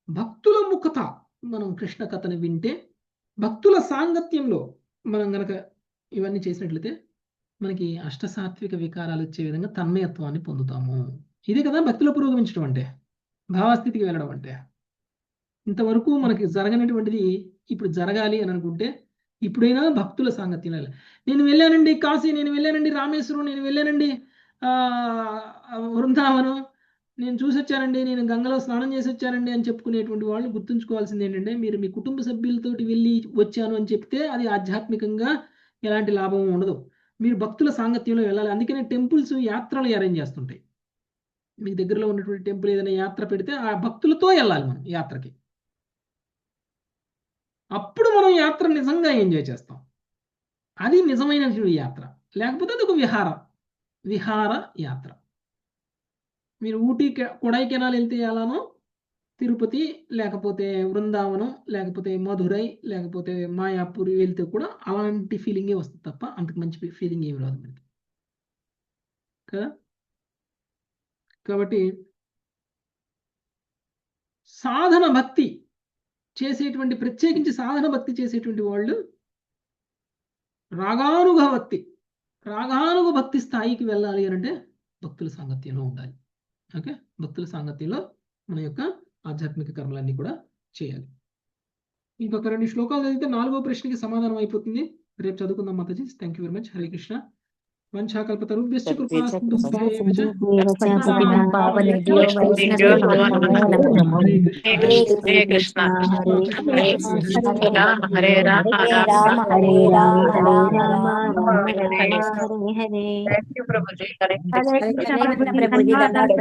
భక్తుల ముఖత మనం కృష్ణ కథను వింటే, భక్తుల సాంగత్యంలో మనం గనక ఇవన్నీ చేసినట్లయితే మనకి అష్టసాత్విక వికారాలు వచ్చే విధంగా తన్మయత్వాన్ని పొందుతాము. ఇదే కదా భక్తిలో పురోగమించడం అంటే, భావస్థితికి వెళ్ళడం అంటే. ఇంతవరకు మనకి జరగనటువంటిది ఇప్పుడు జరగాలి అని అనుకుంటే ఇప్పుడైనా భక్తుల సాంగత్యం వెళ్ళాలి. నేను వెళ్ళానండి కాశీ, నేను వెళ్ళానండి రామేశ్వరం, నేను వెళ్ళానండి బృందావనం, నేను చూసి వచ్చానండి, నేను గంగలో స్నానం చేసి వచ్చానండి అని చెప్పుకునేటువంటి వాళ్ళు గుర్తుంచుకోవాల్సింది ఏంటంటే, మీరు మీ కుటుంబ సభ్యులతోటి వెళ్ళి వచ్చాను అని చెప్తే అది ఆధ్యాత్మికంగా ఎలాంటి లాభం ఉండదు. మీరు భక్తుల సాంగత్యంలో వెళ్ళాలి. అందుకనే టెంపుల్స్ యాత్రలు అరేంజ్ చేస్తుంటాయి. మీకు దగ్గరలో ఉన్నటువంటి టెంపుల్ ఏదైనా యాత్ర పెడితే ఆ భక్తులతో వెళ్ళాలి మనం యాత్రకి. అప్పుడు మనం యాత్ర నిజంగా ఎంజాయ్ చేస్తాం. అది నిజమైనటువంటి యాత్ర. లేకపోతే అది ఒక విహార యాత్ర. మీరు ఊటీ కొడైకెనాల్ వెళ్తే ఎలానో, తిరుపతి లేకపోతే బృందావనం లేకపోతే మధురై లేకపోతే మాయాపూర్ వెళ్తే కూడా అలాంటి ఫీలింగే వస్తుంది తప్ప అంతకు మంచి ఫీలింగ్ ఏమి రాదు మనకి కదా. కాబట్టి సాధన భక్తి చేసేటువంటి, ప్రత్యేకించి సాధన భక్తి చేసేటువంటి వాళ్ళు రాగానుగ భక్తి స్థాయికి వెళ్ళాలి అని అంటే భక్తుల సాంగత్యంలో ఉండాలి. ఓకే, భక్తుల సాంగత్యంలో మన యొక్క ఆధ్యాత్మిక కర్మలన్నీ కూడా చేయాలి. ఇంకొక 2 శ్లోకాలు చదివితే 4వ ప్రశ్నకి సమాధానం అయిపోతుంది. రేపు చదువుకుందాం మాతాజీ. Thank you very much. Hare Krishna. వంచాకల్పతరుభ్యశ్చ కృపాసింధుభ్యశ్చ హరే కృష్ణ హరే రామ హరే రామ హరే హరే ప్రభుజీ. హరే కృష్ణ ప్రభుజీ.